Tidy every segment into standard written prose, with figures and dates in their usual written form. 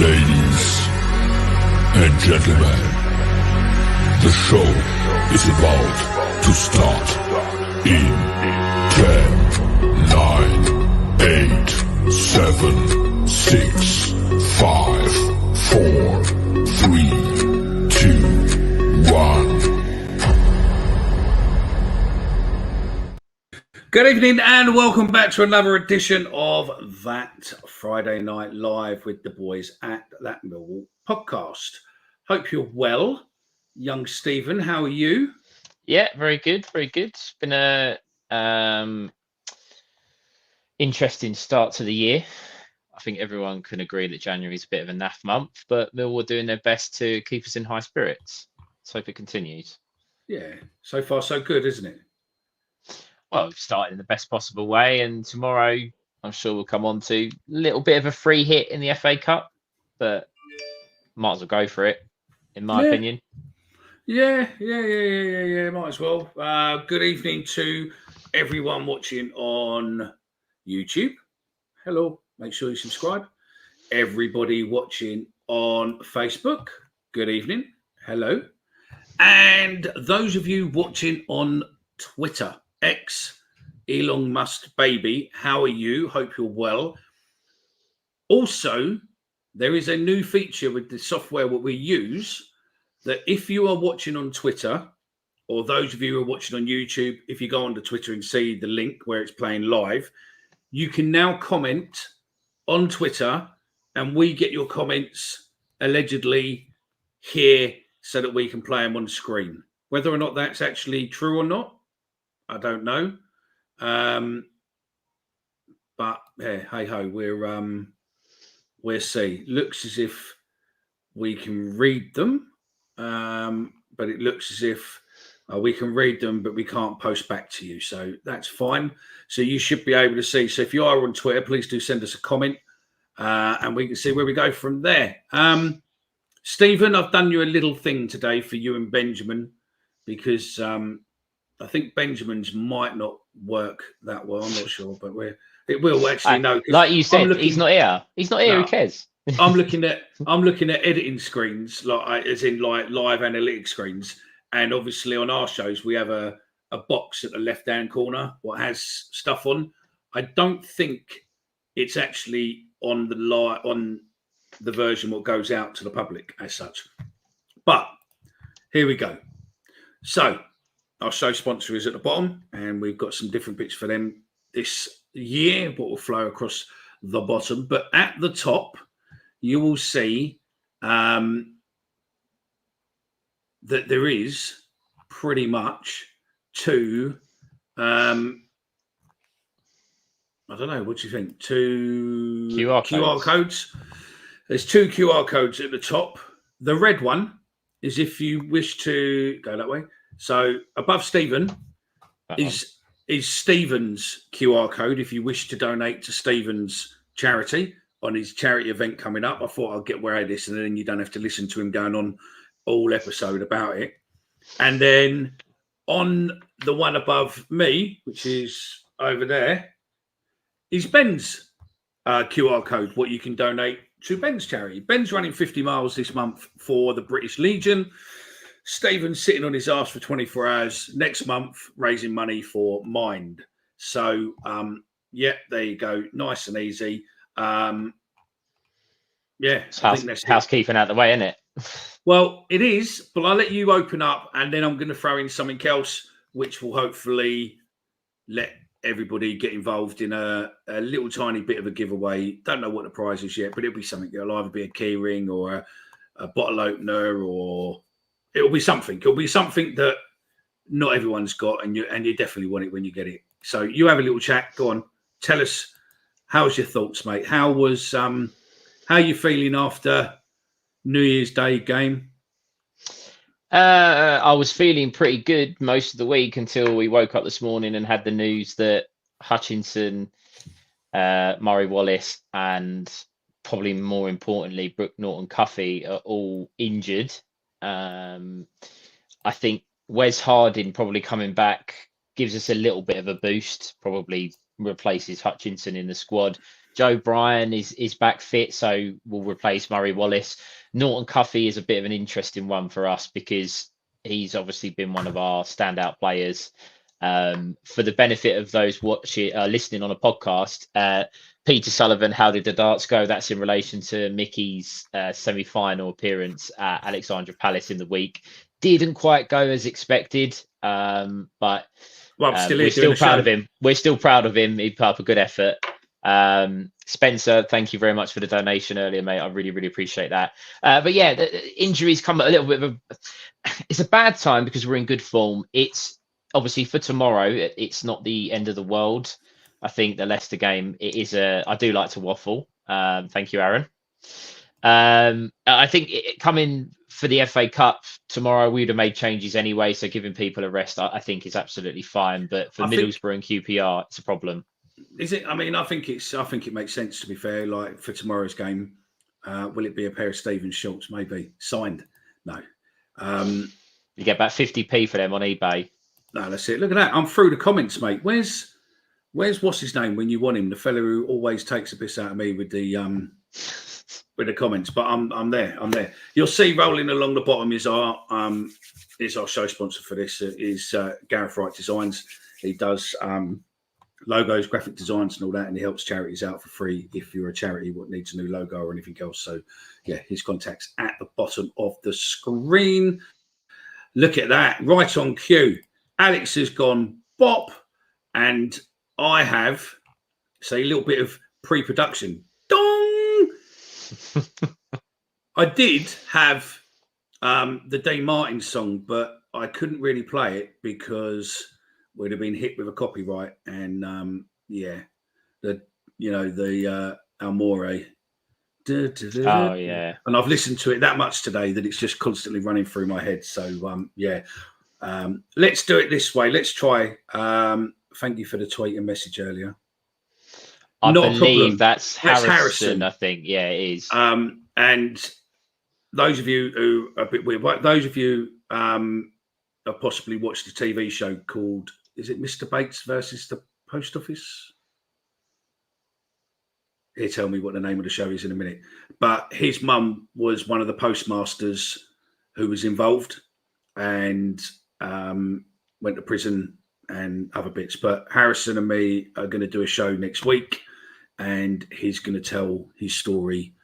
Ladies and gentlemen, the show is about to start in 10, 9, 8, 7, 6, 5, 4, 3, 2, 1. Good evening and welcome back to another edition of That Friday Night Live with the boys at That Millwall podcast. Hope you're well. Young Stephen, how are you? Yeah, very good, very good. It's been a interesting start to the year. I think everyone can agree that January is a bit of a naff month, but Millwall are doing their best to keep us in high spirits. Let's hope it continues. Yeah, so far so good, isn't it? Well, we've started in the best possible way, and tomorrow I'm sure we'll come on to a little bit of a free hit in the FA Cup, but might as well go for it, in my opinion. Yeah, might as well. Good evening to everyone watching on YouTube. Hello, make sure you subscribe. Everybody watching on Facebook, good evening. Hello. And those of you watching on Twitter, X, Elon Musk baby, how are you? Hope you're well. Also, there is a new feature with the software that we use that if you are watching on Twitter, or those of you who are watching on YouTube, if you go onto Twitter and see the link where it's playing live, you can now comment on Twitter and we get your comments allegedly here so that we can play them on the screen. Whether or not that's actually true or not, I don't know. But yeah, hey ho, we'll see. Looks as if we can read them, but it looks as if we can read them, but we can't post back to you. So that's fine. So you should be able to see. So if you are on Twitter, please do send us a comment, and we can see where we go from there. Stephen, I've done you a little thing today for you and Benjamin because I think Benjamin's might not work that well. I'm not sure, but it will actually. No, like you said, he's not here. He's not here. No, who cares? I'm looking at editing screens, as in live analytics screens, and obviously on our shows we have a box at the left-hand corner what has stuff on. I don't think it's actually on the version what goes out to the public as such. But here we go. So our show sponsor is at the bottom, and we've got some different bits for them this year, what will flow across the bottom. But at the top, you will see that there is pretty much two, I don't know, what do you think? Two QR codes. There's two QR codes at the top. The red one is if you wish to go that way. So above Stephen is Stephen's QR code if you wish to donate to Stephen's charity on his charity event coming up. I thought I'd get away with this and then you don't have to listen to him going on all episode about it. And then on the one above me, which is over there, is Ben's QR code, what you can donate to Ben's charity. Ben's running 50 miles this month for the British Legion. Stephen's sitting on his ass for 24 hours next month, raising money for Mind. So, yeah, there you go. Nice and easy. Yeah. I think that's housekeeping out the way, isn't it? Well, it is, but I'll let you open up and then I'm going to throw in something else, which will hopefully let everybody get involved in a little tiny bit of a giveaway. Don't know what the prize is yet, but it'll be something. It'll either be a key ring or a bottle opener, or it'll be something. It'll be something that not everyone's got, and you definitely want it when you get it. So you have a little chat. Go on, tell us, how's your thoughts, mate? How are you feeling after New Year's Day game? I was feeling pretty good most of the week until we woke up this morning and had the news that Hutchinson, Murray Wallace, and probably more importantly, Brooke Norton-Cuffy are all injured. I think Wes Harding probably coming back gives us a little bit of a boost, probably replaces Hutchinson in the squad. Joe Bryan is back fit, so will replace Murray Wallace. Norton Cuffy is a bit of an interesting one for us because he's obviously been one of our standout players. For the benefit of those listening on a podcast, Peter Sullivan, how did the darts go? That's in relation to Mickey's semi-final appearance at Alexandra Palace in the week. Didn't quite go as expected, but we're still proud of him. We're still proud of him. He put up a good effort. Spencer, thank you very much for the donation earlier, mate. I really, really appreciate that. But yeah, the injuries come at a little bit of it's a bad time because we're in good form. It's obviously for tomorrow, it's not the end of the world. I think the Leicester game, I do like to waffle. Thank you, Aaron. I think coming for the FA Cup tomorrow, we would have made changes anyway. So giving people a rest, I think is absolutely fine. But for Middlesbrough and QPR, it's a problem. Is it? I mean, I think it makes sense, to be fair. Like for tomorrow's game, will it be a pair of Stephen Schultz? Maybe signed? No. You get about 50p for them on eBay. No, that's it. Look at that. I'm through the comments, mate. Where's what's his name when you want him? The fellow who always takes a piss out of me with the comments. But I'm there. You'll see rolling along the bottom is our show sponsor for this is Gareth Wright Designs. He does logos, graphic designs and all that, and he helps charities out for free if you're a charity what needs a new logo or anything else. So yeah, his contact's at the bottom of the screen. Look at that, right on cue. Alex has gone bop, and I have a little bit of pre-production. Dong. I did have the Dean Martin song, but I couldn't really play it because we'd have been hit with a copyright, and the Almore. Oh yeah, and I've listened to it that much today that it's just constantly running through my head. So let's do it this way. Let's try. Thank you for the tweet and message earlier. I believe that's Harrison. I think it is. And those of you who are a bit weird, those of you have possibly watched the TV show called, is it Mr. Bates versus the Post Office? He'll tell me what the name of the show is in a minute. But his mum was one of the postmasters who was involved and went to prison and other bits. But Harrison and me are going to do a show next week, and he's going to tell his story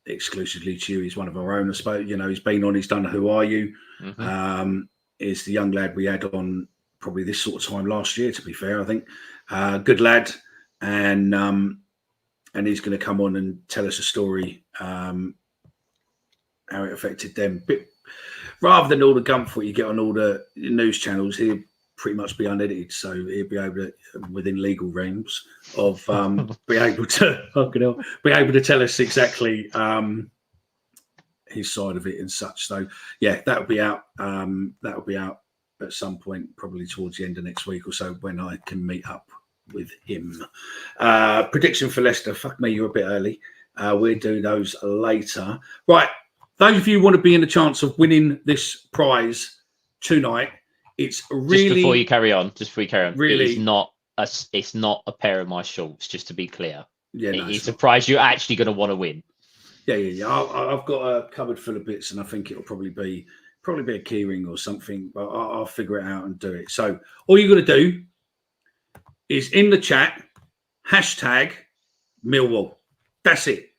exclusively to you. He's one of our own, I suppose. You know, he's been on, he's done Who Are You? Mm-hmm. Is the young lad we had on probably this sort of time last year, to be fair, I think. Good lad. And he's going to come on and tell us a story, how it affected them. But rather than all the gumph you get on all the news channels, he'll pretty much be unedited, so he'll be able to, within legal realms of be able to tell us exactly his side of it and such. So yeah, that'll be out. That'll be out at some point, probably towards the end of next week or so, when I can meet up with him. Prediction for Leicester. Fuck me, you're a bit early. We'll do those later. Right. Those of you who want to be in the chance of winning this prize tonight, it's really... Just before you carry on, really, it's not a pair of my shorts, just to be clear. Yeah, it's a prize you're actually going to want to win. Yeah. I've got a cupboard full of bits, and I think it'll probably be a key ring or something, but I'll figure it out and do it. So all you got to do is in the chat, hashtag Millwall. That's it.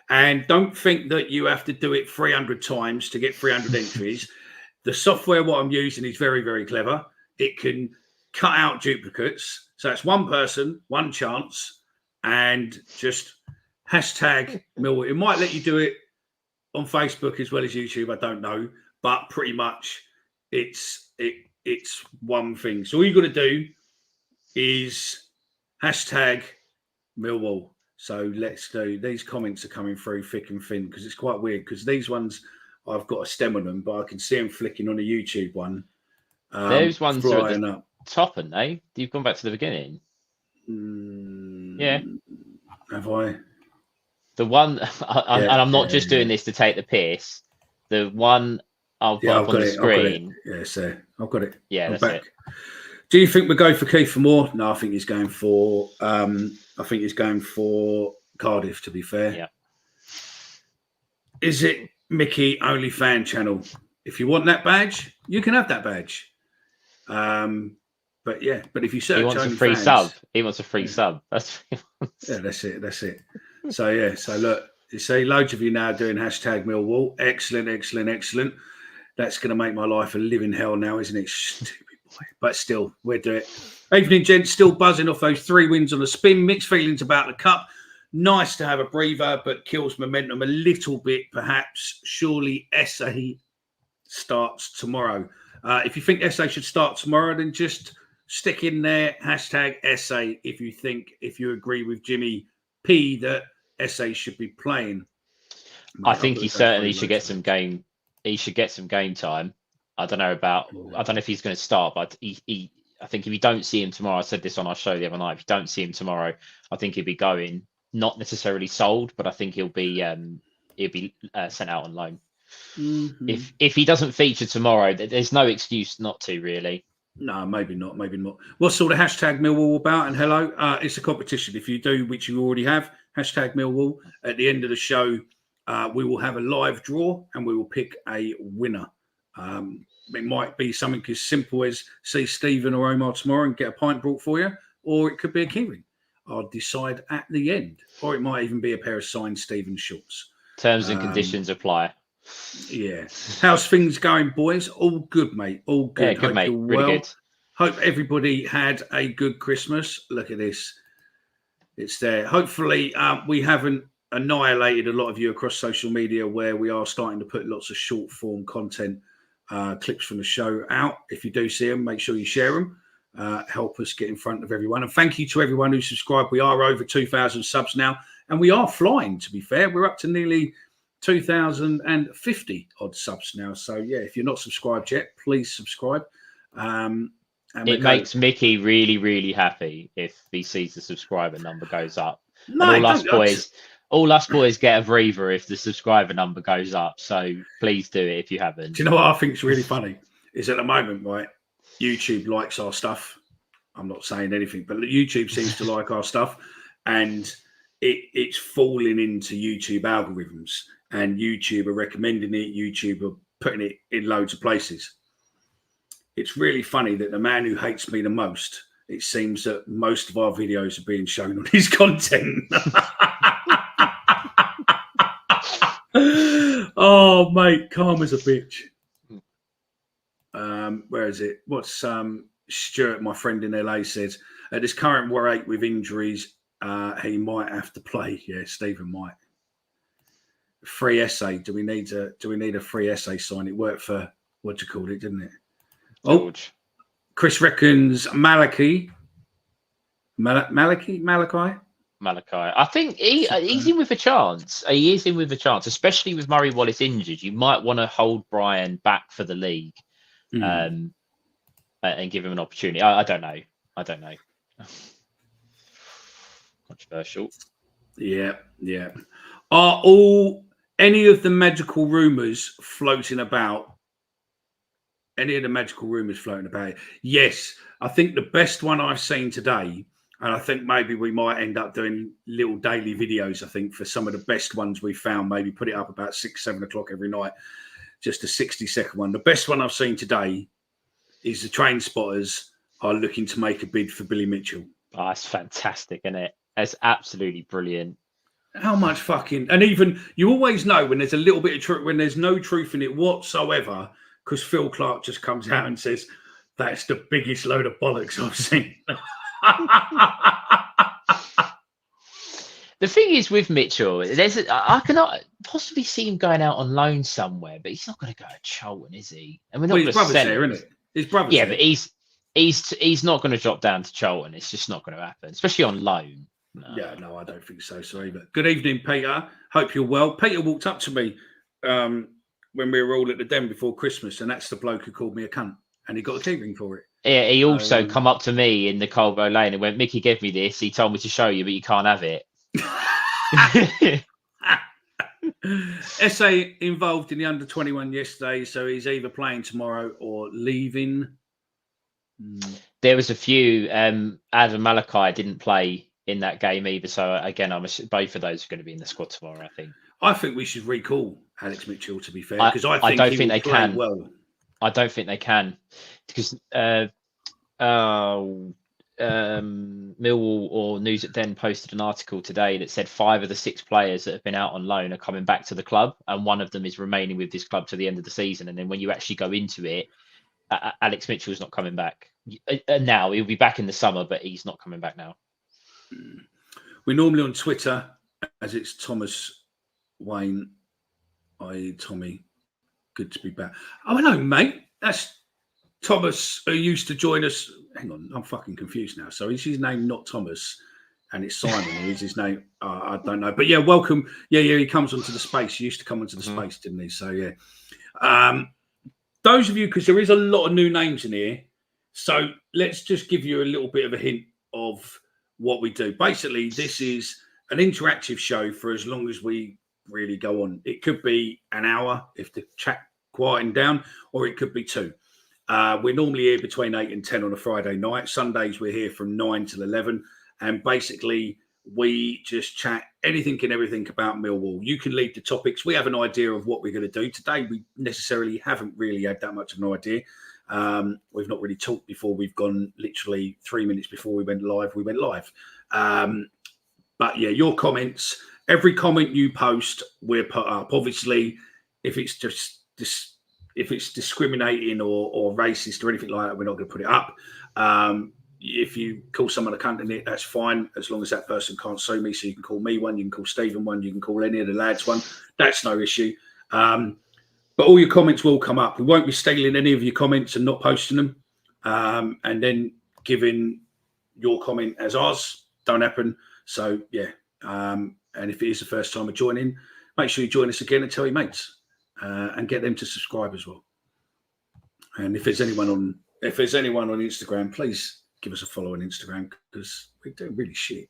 And don't think that you have to do it 300 times to get 300 entries. The software, what I'm using, is very, very clever. It can cut out duplicates. So it's one person, one chance, and just hashtag Millwall. It might let you do it on Facebook as well as YouTube. I don't know. But pretty much it's one thing. So all you got to do is hashtag Millwall. So let's do, these comments are coming through thick and thin because it's quite weird because these ones I've got a stem on them, but I can see them flicking on a YouTube one. Those ones are at the top, aren't they? You've gone back to the beginning. Yeah. Have I? The one, I'm not just doing this to take the piss. The one I'll put up on the screen. Yeah, so I've got it. Yeah, I'm that's back. it. Do you think we'll go for Kiefer Moore? No, I think he's going for. Cardiff. To be fair, Yeah. Is it Mickey only fan channel? If you want that badge, you can have that badge. But if you search, he wants a only free fans, sub. He wants a free sub. That's what he wants. Yeah, that's it. So look, you see, loads of you now doing hashtag Millwall. Excellent. That's going to make my life a living hell now, isn't it? Stupid boy. But still, we'll do it. Evening, gents. Still buzzing off those 3 wins on the spin. Mixed feelings about the cup. Nice to have a breather, but kills momentum a little bit, perhaps. Surely SA starts tomorrow. If you think SA should start tomorrow, then just stick in there hashtag SA if you agree with Jimmy P that SA should be playing. I think he certainly should get some game. He should get some game time. I don't know if he's going to start, but I think if you don't see him tomorrow, I said this on our show the other night. If you don't see him tomorrow, I think he'll be going, not necessarily sold, but I think he'll be sent out on loan. Mm-hmm. If he doesn't feature tomorrow, there's no excuse not to, really. No, maybe not. What's sort of hashtag Millwall about? And hello, it's a competition. If you do, which you already have, hashtag Millwall. At the end of the show, we will have a live draw and we will pick a winner. It might be something as simple as see Stephen or Omar tomorrow and get a pint brought for you, or it could be a keyring. I'll decide at the end, or it might even be a pair of signed Stephen shorts. Terms and conditions apply. Yeah. How's things going, boys? All good, mate. All good. Yeah, good, mate. Really good. Hope everybody had a good Christmas. Look at this. It's there. Hopefully, we haven't annihilated a lot of you across social media where we are starting to put lots of short form content, clips from the show out. If you do see them, make sure you share them. Help us get in front of everyone. And thank you to everyone who subscribed. We are over 2,000 subs now, and we are flying, to be fair. We're up to nearly 2,050 odd subs now. So, yeah, if you're not subscribed yet, please subscribe. It makes Mickey really, really happy if he sees the subscriber number goes up. No, and all us boys get a breather if the subscriber number goes up. So please do it if you haven't. Do you know what I think is really funny? Is at the moment, right, YouTube likes our stuff. I'm not saying anything, but YouTube seems to like our stuff. And it's falling into YouTube algorithms. And YouTube are recommending it. YouTube are putting it in loads of places. It's really funny that the man who hates me the most, it seems that most of our videos are being shown on his content. Oh, mate, karma's a bitch. Where is it? What's Stuart, my friend in LA, says, at this current rate with injuries, he might have to play. Yeah, Stephen might. Free essay. Do we need a free essay sign? It worked for what you called it, didn't it? George. Oh, Chris reckons Malachi. I think he's in with a chance. He is in with a chance, especially with Murray Wallace injured. You might want to hold Brian back for the league, and give him an opportunity. I don't know. Controversial. Yeah. Are any of the magical rumours floating about? Yes, I think the best one I've seen today, and I think maybe we might end up doing little daily videos, I think, for some of the best ones we found, maybe put it up about 6-7 o'clock every night, just a 60-second one. The best one I've seen today is the Train Spotters are looking to make a bid for Billy Mitchell. Oh, that's fantastic, isn't it? That's absolutely brilliant. How much fucking... And even, you always know when there's a little bit of truth, when there's no truth in it whatsoever, because Phil Clark just comes out and says, that's the biggest load of bollocks I've seen. The thing is with Mitchell, I cannot possibly see him going out on loan somewhere, but he's not going to go to Charlton, is he? And we're not his brother's there, isn't it? His brother's there. But he's not going to drop down to Charlton. It's just not going to happen, especially on loan. No. Yeah, no, I don't think so. Sorry, but good evening, Peter. Hope you're well. Peter walked up to me when we were all at the den before Christmas, and that's the bloke who called me a cunt, and he got a key ring for it. Yeah, he also come up to me in the Colgo Lane and went, Mickey gave me this. He told me to show you, but you can't have it. SA involved in the under-21 yesterday, so he's either playing tomorrow or leaving. There was a few. Adam Malachi didn't play in that game either. So again, both of those are going to be in the squad tomorrow, I think. I think we should recall Alex Mitchell, to be fair, because I don't he think will they play can. well. I don't think they can, because Millwall or News at Den posted an article today that said 5 of the 6 players that have been out on loan are coming back to the club, and one of them is remaining with this club to the end of the season. And then when you actually go into it, Alex Mitchell is not coming back now. He'll be back in the summer, but he's not coming back now. We're normally on Twitter as it's Thomas Wayne, i.e. Tommy. Good to be back. Oh, hello, mate. That's Thomas, who used to join us. Hang on, I'm fucking confused now. So is his name not Thomas and it's Simon? Or is his name? I don't know. But yeah, welcome. Yeah, he comes onto the space. He used to come onto the space, didn't he? So yeah. Those of you, because there is a lot of new names in here. So let's just give you a little bit of a hint of what we do. Basically, this is an interactive show for as long as we really go on. It could be an hour if the chat quieting down, or it could be 2. We're normally here between 8 and 10 on a Friday night. Sundays, we're here from 9 till 11. And basically, we just chat anything and everything about Millwall. You can lead the topics. We have an idea of what we're going to do. Today, we necessarily haven't really had that much of an idea. We've not really talked before. We've gone literally 3 minutes before we went live. But yeah, your comments, every comment you post, we're put up. Obviously, if it's just if it's discriminating or racist or anything like that, we're not going to put it up. If you call someone a cunt in it, that's fine, as long as that person can't sue me. So you can call me one, you can call Stephen one, you can call any of the lads one. That's no issue. But all your comments will come up. We won't be stealing any of your comments and not posting them. And then giving your comment as ours. Don't happen. So, yeah. And if it is the first time of joining, make sure you join us again and tell your mates. And get them to subscribe as well. And if there's anyone on Instagram, please give us a follow on Instagram, because we're doing really shit.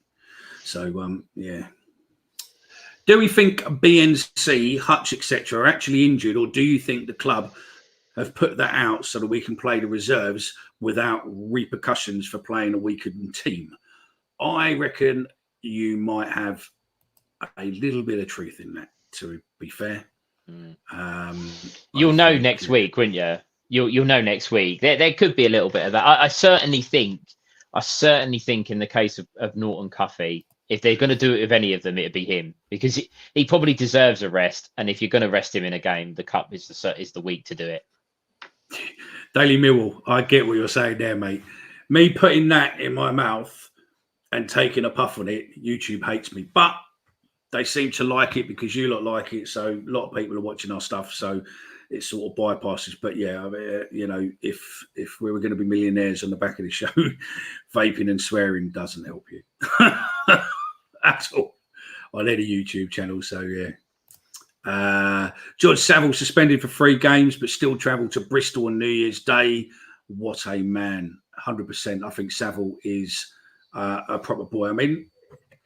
So yeah. Do we think BNC, Hutch, etc. are actually injured, or do you think the club have put that out so that we can play the reserves without repercussions for playing a weakened team? I reckon you might have a little bit of truth in that, to be fair. You'll know next week, won't you? You'll know next week. There could be a little bit of that. I certainly think in the case of Norton Cuffy, if they're going to do it with any of them, it'd be him, because he probably deserves a rest. And if you're going to rest him in a game, the cup is the week to do it. Daily Millwall, I get what you're saying there, mate. Me putting that in my mouth and taking a puff on it, YouTube hates me, but they seem to like it because you lot like it. So a lot of people are watching our stuff. So it sort of bypasses. But yeah, I mean, you know, if we were going to be millionaires on the back of the show, vaping and swearing doesn't help you at all on any YouTube channel. So yeah. George Saville suspended for 3 games, but still travelled to Bristol on New Year's Day. What a man. 100%. I think Saville is a proper boy. I mean,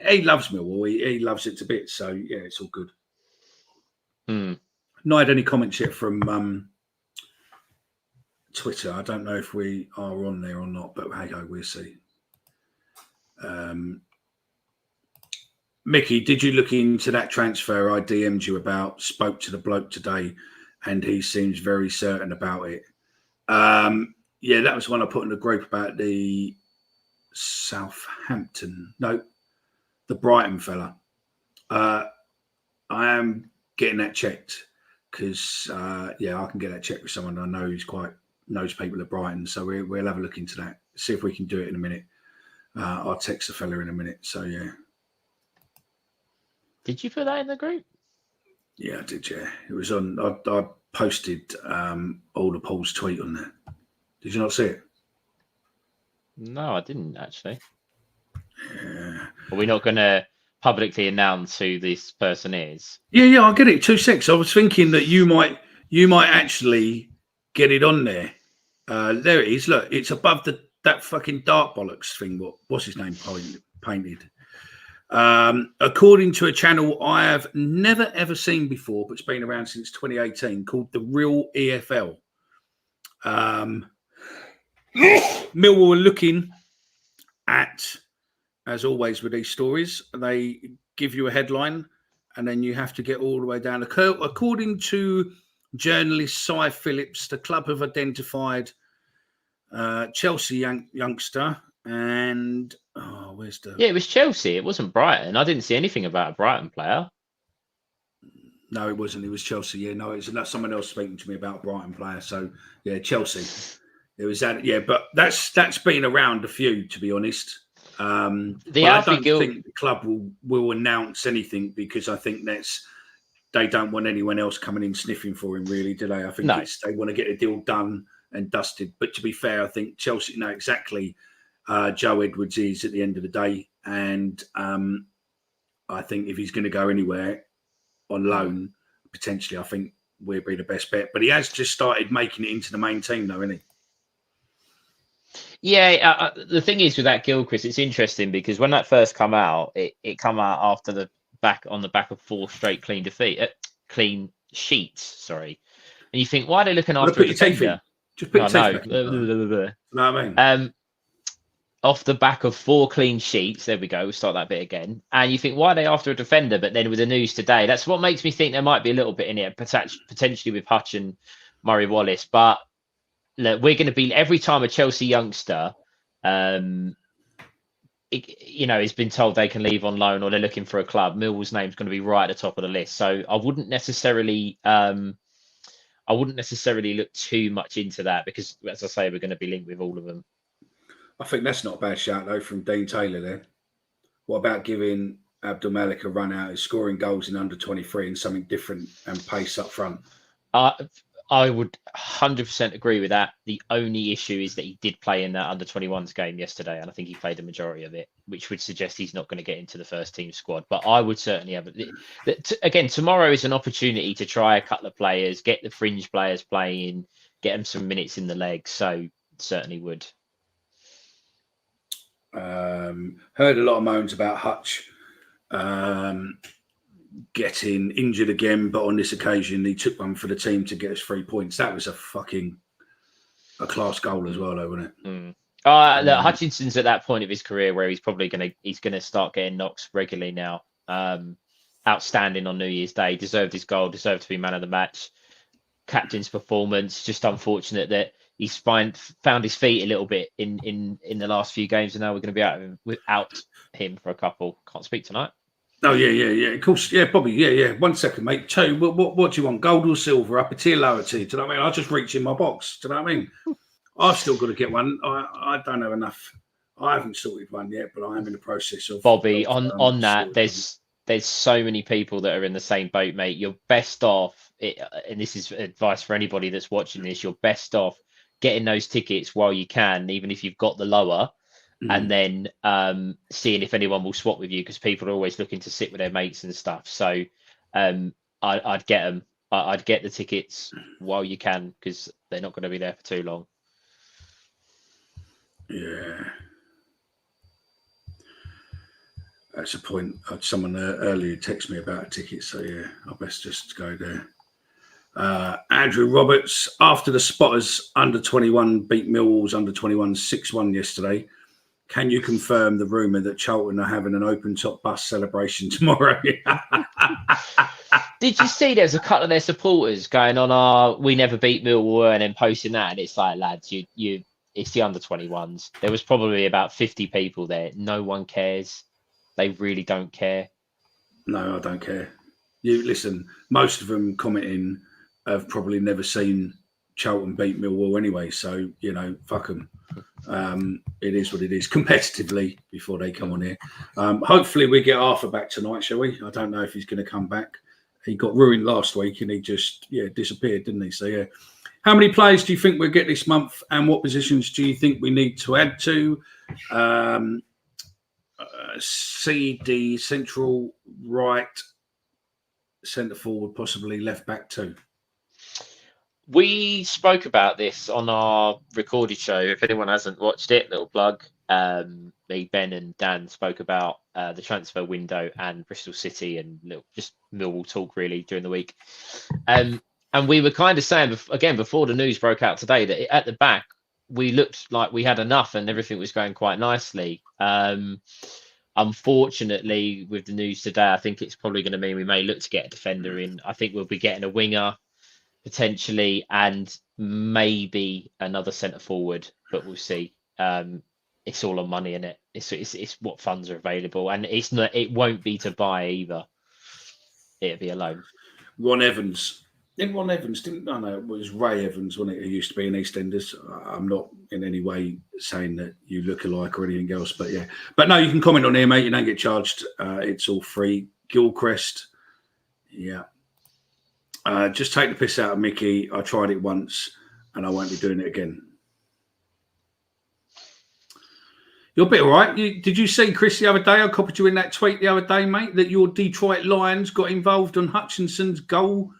he loves Millwall. He loves it to bits. So, yeah, it's all good. Not had any comments yet from Twitter. I don't know if we are on there or not, but hey, we'll see. Mickey, did you look into that transfer I DM'd you about? Spoke to the bloke today, and he seems very certain about it. Yeah, that was one I put in the group about the the Brighton fella. I am getting that checked because, yeah, I can get that checked with someone I know who's knows people at Brighton. So we'll have a look into that, see if we can do it in a minute. I'll text the fella in a minute. So, yeah. Did you put that in the group? Yeah, I did, yeah. It was on, I posted all the Paul's tweet on there. Did you not see it? No, I didn't actually. Yeah. Are we not going to publicly announce who this person is? Yeah, I get it. 2 seconds. I was thinking that you might actually get it on there. There it is. Look, it's above that fucking dark bollocks thing. What's his name painted? According to a channel I have never ever seen before, but it's been around since 2018, called The Real EFL. Millwall were looking at, as always with these stories, they give you a headline and then you have to get all the way down. According to journalist Cy Phillips, the club have identified Chelsea youngster and where's the? Yeah, it was Chelsea. It wasn't Brighton. I didn't see anything about a Brighton player. No, it wasn't. It was Chelsea. Yeah, no, it's not someone else speaking to me about a Brighton player. So yeah, Chelsea. It was that. Yeah, but that's been around a few, to be honest. I don't think the club will announce anything because I think they don't want anyone else coming in sniffing for him, really, do they? I think they want to get a deal done and dusted. But to be fair, I think Chelsea know exactly Joe Edwards is at the end of the day. And I think if he's going to go anywhere on loan, potentially, I think we'll be the best bet. But he has just started making it into the main team, though, isn't he? Yeah, the thing is with that Gilchrist, it's interesting because when that first come out, it come out after the back of 4 straight clean sheets. Sorry, and you think, why are they looking after a defender? Just put your teeth back. Know what I mean? Off the back of 4 clean sheets, there we go. We'll start that bit again. And you think, why are they after a defender? But then with the news today, that's what makes me think there might be a little bit in it, potentially with Hutch and Murray Wallace, but. Look, we're going to be every time a Chelsea youngster, has been told they can leave on loan or they're looking for a club. Millwall's name's going to be right at the top of the list. So I wouldn't necessarily look too much into that because, as I say, we're going to be linked with all of them. I think that's not a bad shout though from Dean Taylor there. What about giving Abdul Malik a run out, scoring goals in under 23 and something different and pace up front? I would 100% agree with that. The only issue is that he did play in that under-21s game yesterday, and I think he played the majority of it, which would suggest he's not going to get into the first team squad. But I would certainly have it. Again, tomorrow is an opportunity to try a couple of players, get the fringe players playing, get them some minutes in the legs. So certainly would. Heard a lot of moans about Hutch getting injured again, but on this occasion he took one for the team to get us 3 points. That was a class goal as well, though, wasn't it? Look, Hutchinson's at that point of his career where he's probably gonna start getting knocks regularly now. Outstanding on New Year's Day, deserved his goal, deserved to be man of the match. Captain's performance, just unfortunate that he's found his feet a little bit in the last few games, and now we're going to be without him for a couple. Can't speak tonight. Oh, yeah. Of course, yeah, probably, yeah. 1 second, mate. Cho, what do you want? Gold or silver? Upper tier, lower tier? Do you know what I mean? I'll just reach in my box. Do you know what I mean? I've still got to get one. I don't have enough. I haven't sorted one yet, but I am in the process of. Bobby, on that, there's so many people that are in the same boat, mate. You're best off, and this is advice for anybody that's watching this, you're best off getting those tickets while you can, even if you've got the lower. And then seeing if anyone will swap with you because people are always looking to sit with their mates and stuff. So I'd get them. I'd get the tickets while you can because they're not going to be there for too long. Yeah. That's a point. Someone earlier texted me about a ticket. So, yeah, I'll best just go there. Andrew Roberts, after the Spotters under-21 beat Millwall's under-21 6-1 yesterday, can you confirm the rumour that Charlton are having an open-top bus celebration tomorrow? Did you see there's a couple of their supporters going on we never beat Millwall and then posting that? And it's like, lads, it's the under-21s. There was probably about 50 people there. No one cares. They really don't care. No, I don't care. You listen, most of them commenting have probably never seen Charlton beat Millwall anyway. So, fuck them. It is what it is competitively before they come on here. Hopefully we get Arthur back tonight, shall we? I don't know if he's going to come back. He got ruined last week and he just disappeared, didn't he? So yeah. How many players do you think we'll get this month and what positions do you think we need to add to? CD, central, right, centre forward, possibly left back too. We spoke about this on our recorded show. If anyone hasn't watched it, little plug. Me, Ben, and Dan spoke about the transfer window and Bristol City and just Millwall talk really during the week. And we were kind of saying again before the news broke out today that at the back we looked like we had enough and everything was going quite nicely. Unfortunately, with the news today, I think it's probably going to mean we may look to get a defender in. I think we'll be getting a winger potentially, and maybe another centre forward, but we'll see. It's all on money, isn't it? It's what funds are available, and it's not. It won't be to buy either. It'll be a loan. Ron Evans. Ron Evans didn't. I know it was Ray Evans, wasn't it? Who used to be in EastEnders. I'm not in any way saying that you look alike or anything else, but yeah. But no, you can comment on here, mate. You don't get charged. It's all free. Gilchrist. Yeah. Just take the piss out of Mickey. I tried it once and I won't be doing it again. You're a bit all right. Did you see, Chris, the other day? I copied you in that tweet the other day, mate, that your Detroit Lions got involved on Hutchinson's goal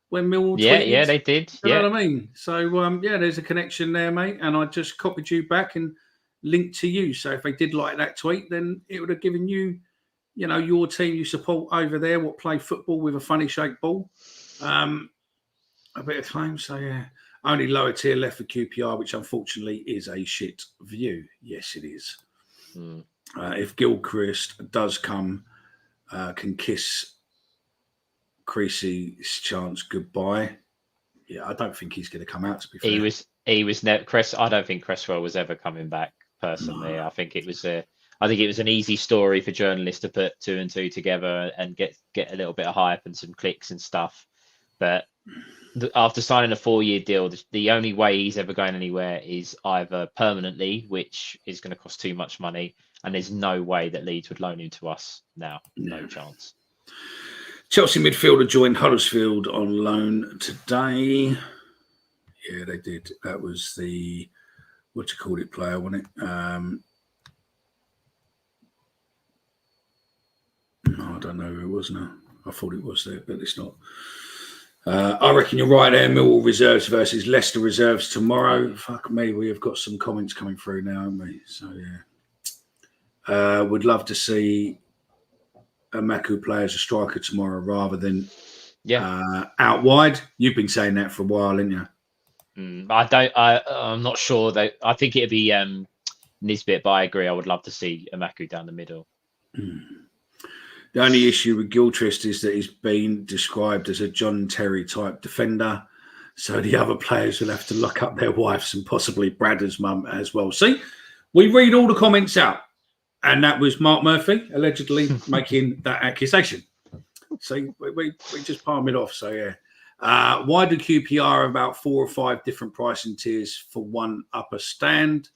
when Millwall tweeted. Yeah, they did. You know what I mean? So, there's a connection there, mate. And I just copied you back and linked to you. So if they did like that tweet, then it would have given you, your team you support over there, what play football with a funny shaped ball. A bit of claim. So, yeah. Only lower tier left for QPR, which unfortunately is a shit view. Yes, it is. If Gilchrist does come, can kiss Creasy's chance goodbye. Yeah, I don't think he's going to come out, to be fair. He was never I don't think Cresswell was ever coming back personally. No. I think it was an easy story for journalists to put 2 and 2 together and get a little bit of hype and some clicks and stuff. But after signing a 4-year deal, the only way he's ever going anywhere is either permanently, which is going to cost too much money, and there's no way that Leeds would loan him to us now. No chance. Chelsea midfielder joined Huddersfield on loan today. Yeah, they did. That was the player, wasn't it? I don't know who it was now. I thought it was there, but it's not. I reckon you're right there. Millwall reserves versus Leicester reserves tomorrow. Fuck me, we have got some comments coming through now, haven't we? So, yeah. Would love to see Maku play as a striker tomorrow rather than out wide. You've been saying that for a while, haven't you? I'm not sure. I think it'd be Nisbet, but I agree. I would love to see Maku down the middle. The only issue with Gilchrist is that he's been described as a John Terry type defender. So the other players will have to lock up their wives and possibly Bradder's mum as well. See, we read all the comments out. And that was Mark Murphy allegedly making that accusation. See, we just palm it off. So, yeah. Why do QPR have about 4 or 5 different pricing tiers for one upper stand?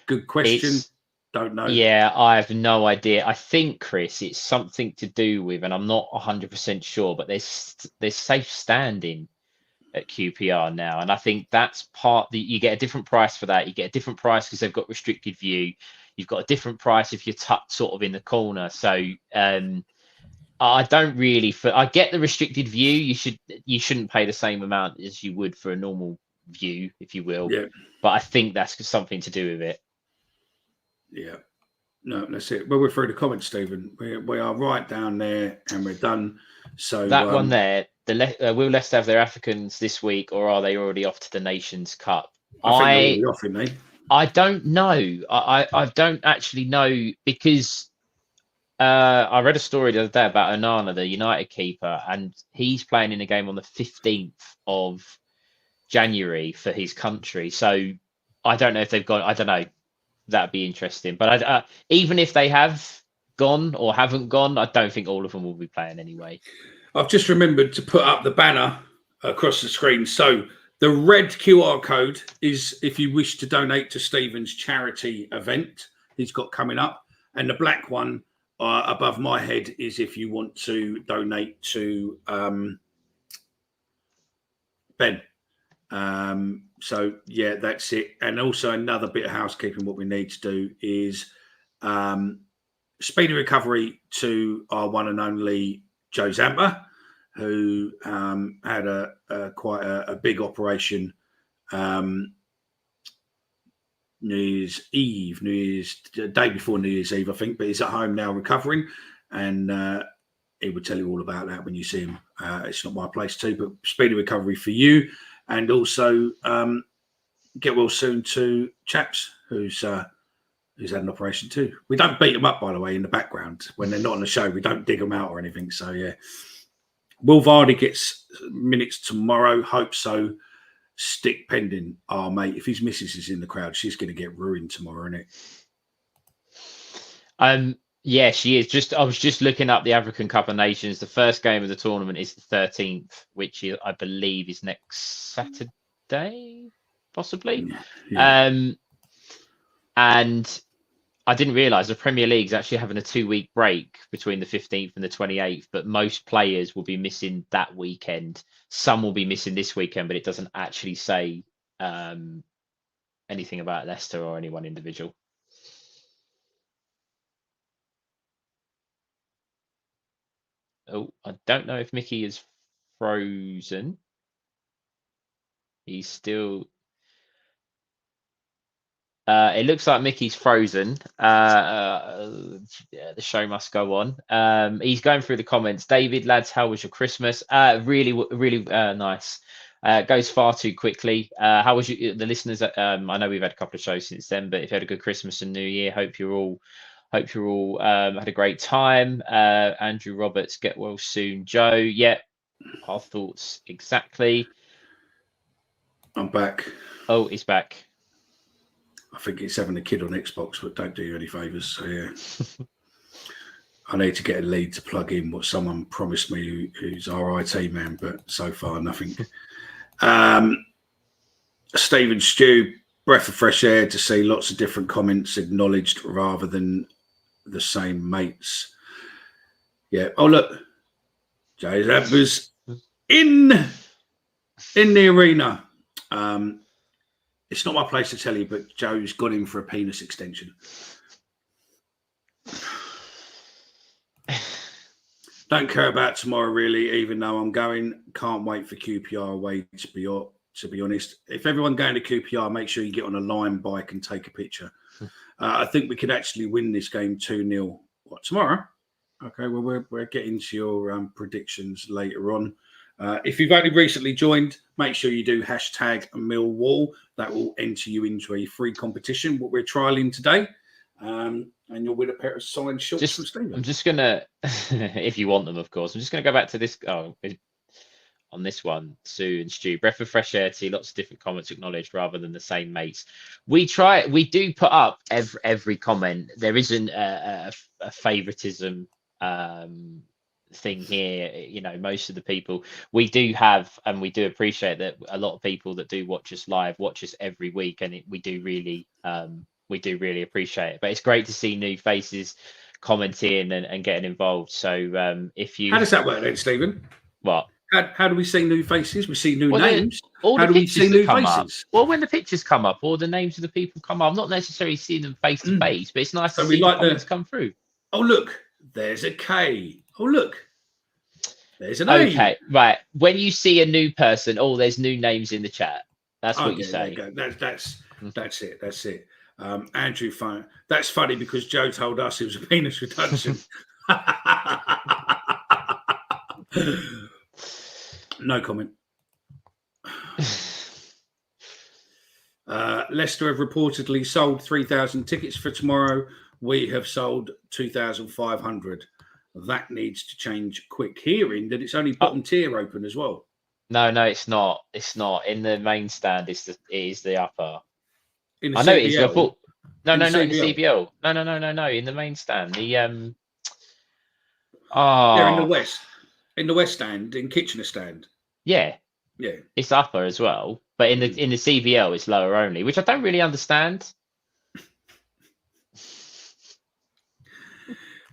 Good question. Don't know. Yeah, I have no idea. I think, Chris, it's something to do with, and I'm not 100% sure, but there's safe standing at QPR now. And I think that's you get a different price for that. You get a different price because they've got restricted view. You've got a different price if you're tucked sort of in the corner. So I don't really. I get the restricted view. You shouldn't pay the same amount as you would for a normal view, if you will. Yeah. But I think that's something to do with it. Yeah. No, that's it. Well, we're through the comments, Stephen. We are right down there, and we're done. So that one there. Will Leicester have their Africans this week, or are they already off to the Nations Cup? I think they're already off, aren't they? I don't know. I don't actually know because I read a story the other day about Onana, the United keeper, and he's playing in a game on the 15th of January for his country. So I don't know if they've gone. I don't know. That'd be interesting. But even if they have gone or haven't gone, I don't think all of them will be playing anyway. I've just remembered to put up the banner across the screen. So the red QR code is if you wish to donate to Stephen's charity event he's got coming up. And the black one above my head is if you want to donate to Ben. So, yeah, that's it. And also another bit of housekeeping, what we need to do is speedy recovery to our one and only Joe Zampa, who had quite a big operation New Year's day before New Year's Eve, I think, but he's at home now recovering, and he will tell you all about that when you see him. It's not my place to, but speedy recovery for you. And also get well soon to Chaps, who's had an operation too. We don't beat them up, by the way, in the background when they're not on the show. We don't dig them out or anything. So yeah, Will Vardy gets minutes tomorrow. Hope so. Stick pending. Oh mate, if his missus is in the crowd, she's going to get ruined tomorrow, isn't it? Yeah, she is. I was just looking up the African Cup of Nations. The first game of the tournament is the 13th, which I believe is next Saturday, possibly. Yeah. And I didn't realise the Premier League's actually having a 2-week break between the 15th and the 28th, but most players will be missing that weekend. Some will be missing this weekend, but it doesn't actually say anything about Leicester or any one individual. Oh, I don't know if Mickey is frozen. He's still... it looks like Mickey's frozen. The show must go on. He's going through the comments. David, lads, how was your Christmas? Really nice. Goes far too quickly. How was the listeners? I know we've had a couple of shows since then, but if you had a good Christmas and New Year, hope you're all had a great time. Andrew Roberts, get well soon. Joe, yeah, our thoughts exactly. I'm back. Oh, he's back. I think it's having a kid on Xbox, but don't do you any favours. So yeah, I need to get a lead to plug in what someone promised me, who's our IT man, but so far nothing. Stephen Stew, breath of fresh air to see lots of different comments acknowledged rather than the same mates. Yeah. Oh look, Jay Zappers in the arena. It's not my place to tell you, but Joe's gone in for a penis extension. Don't care about tomorrow, really, even though I'm going. Can't wait for QPR away, to be honest. If everyone going to QPR, make sure you get on a Lime bike and take a picture. I think we could actually win this game 2-0. What, tomorrow? Okay, well, we're getting to your predictions later on. If you've only recently joined, make sure you do hashtag Millwall. That will enter you into a free competition, what we're trialing today. And you'll win a pair of signed shorts from Stephen. I'm just going to, if you want them, of course, I'm just going to go back to this. On this one, Sue and Stu, breath of fresh air, see lots of different comments acknowledged rather than the same mates. We do put up every comment. There isn't a favoritism thing here. You know, most of the people we do have, and we do appreciate that a lot of people that do watch us live watch us every week, and we do really appreciate it. But it's great to see new faces commenting and getting involved. So if you, how does that work then, Stephen? What? How do we see new faces? We see new names. How do we see new faces? Well, when the pictures come up or the names of the people come up, I'm not necessarily seeing them face to face, but it's nice to see the comments come through. Oh, look, there's a K. Oh, look, there's an A. Okay, right. When you see a new person, there's new names in the chat. That's what you say. There you go. That's it. That's it. Andrew, that's funny because Joe told us it was a penis reduction. No comment. Leicester have reportedly sold 3,000 tickets for tomorrow. We have sold 2,500. That needs to change quick. Hearing that it's only bottom tier open as well. No, it's not. It's not. In the main stand, it is the upper. In the I know CBL? it is. No, in the CBL. No. In the main stand. The They're in the west. In the west stand, in Kitchener stand. Yeah. It's upper as well, but in the CBL it's lower only, which I don't really understand.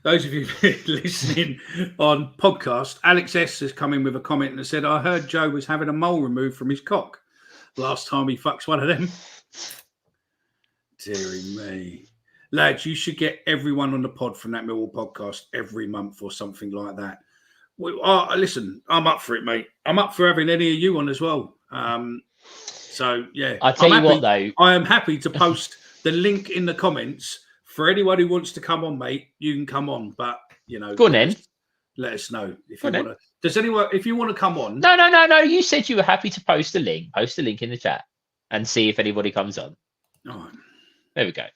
Those of you listening on podcast, Alex S has come in with a comment and said, "I heard Joe was having a mole removed from his cock last time he fucks one of them." Deary me, lads, you should get everyone on the pod from that Millwall podcast every month or something like that. Listen, I'm up for it, mate. I'm up for having any of you on as well. So, yeah. I'll tell you what, though. I am happy to post the link in the comments for anyone who wants to come on, mate. You can come on, but, Go on then. Let us know if you want to. Does anyone, if you want to come on? No. You said you were happy to post the link. Post the link in the chat. and see if anybody comes on. All right. There we go.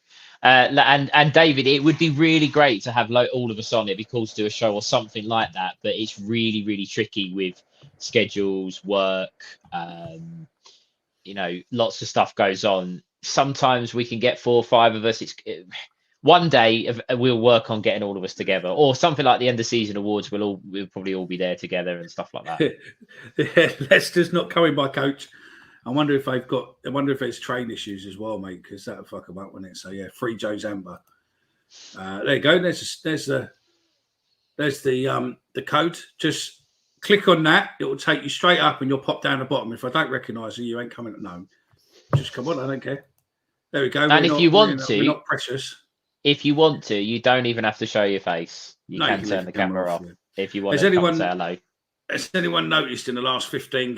And David, it would be really great to have all of us on. It'd be cool to do a show or something like that, but it's really, really tricky with schedules, work. Lots of stuff goes on. Sometimes we can get 4 or 5 of us. One day we'll work on getting all of us together, or something like the end of season awards. We'll probably all be there together and stuff like that. Yeah, Leicester's not coming by coach. I wonder if it's train issues as well, mate, because that'll fuck them up, wouldn't it? So yeah, free Joe Zamba. There you go. There's the code. Just click on that. It will take you straight up, and you'll pop down the bottom. If I don't recognise you ain't coming. No, just come on. I don't care. There we go. And if you want to, we're not precious. If you want to, you don't even have to show your face. You can turn the camera off if you want to come and say hello. Has anyone noticed in the last 15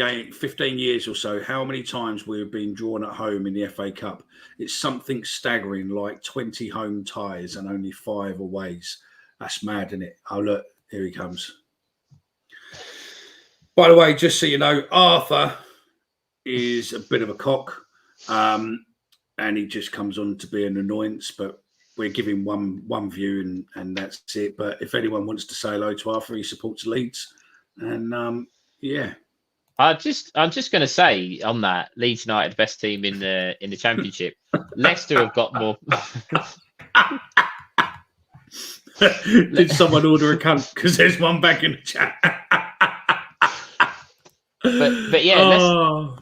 years or so how many times we've been drawn at home in the FA Cup? It's something staggering, like 20 home ties and only 5 aways. That's mad, isn't it? Oh, look, here he comes. By the way, just so you know, Arthur is a bit of a cock, and he just comes on to be an annoyance, but we're giving one view and that's it. But if anyone wants to say hello to Arthur, he supports Leeds. And yeah, I'm just going to say on that, Leeds United, best team in the Championship. Leicester have got more. Did someone order a cunt? Because there's one back in the chat. but yeah,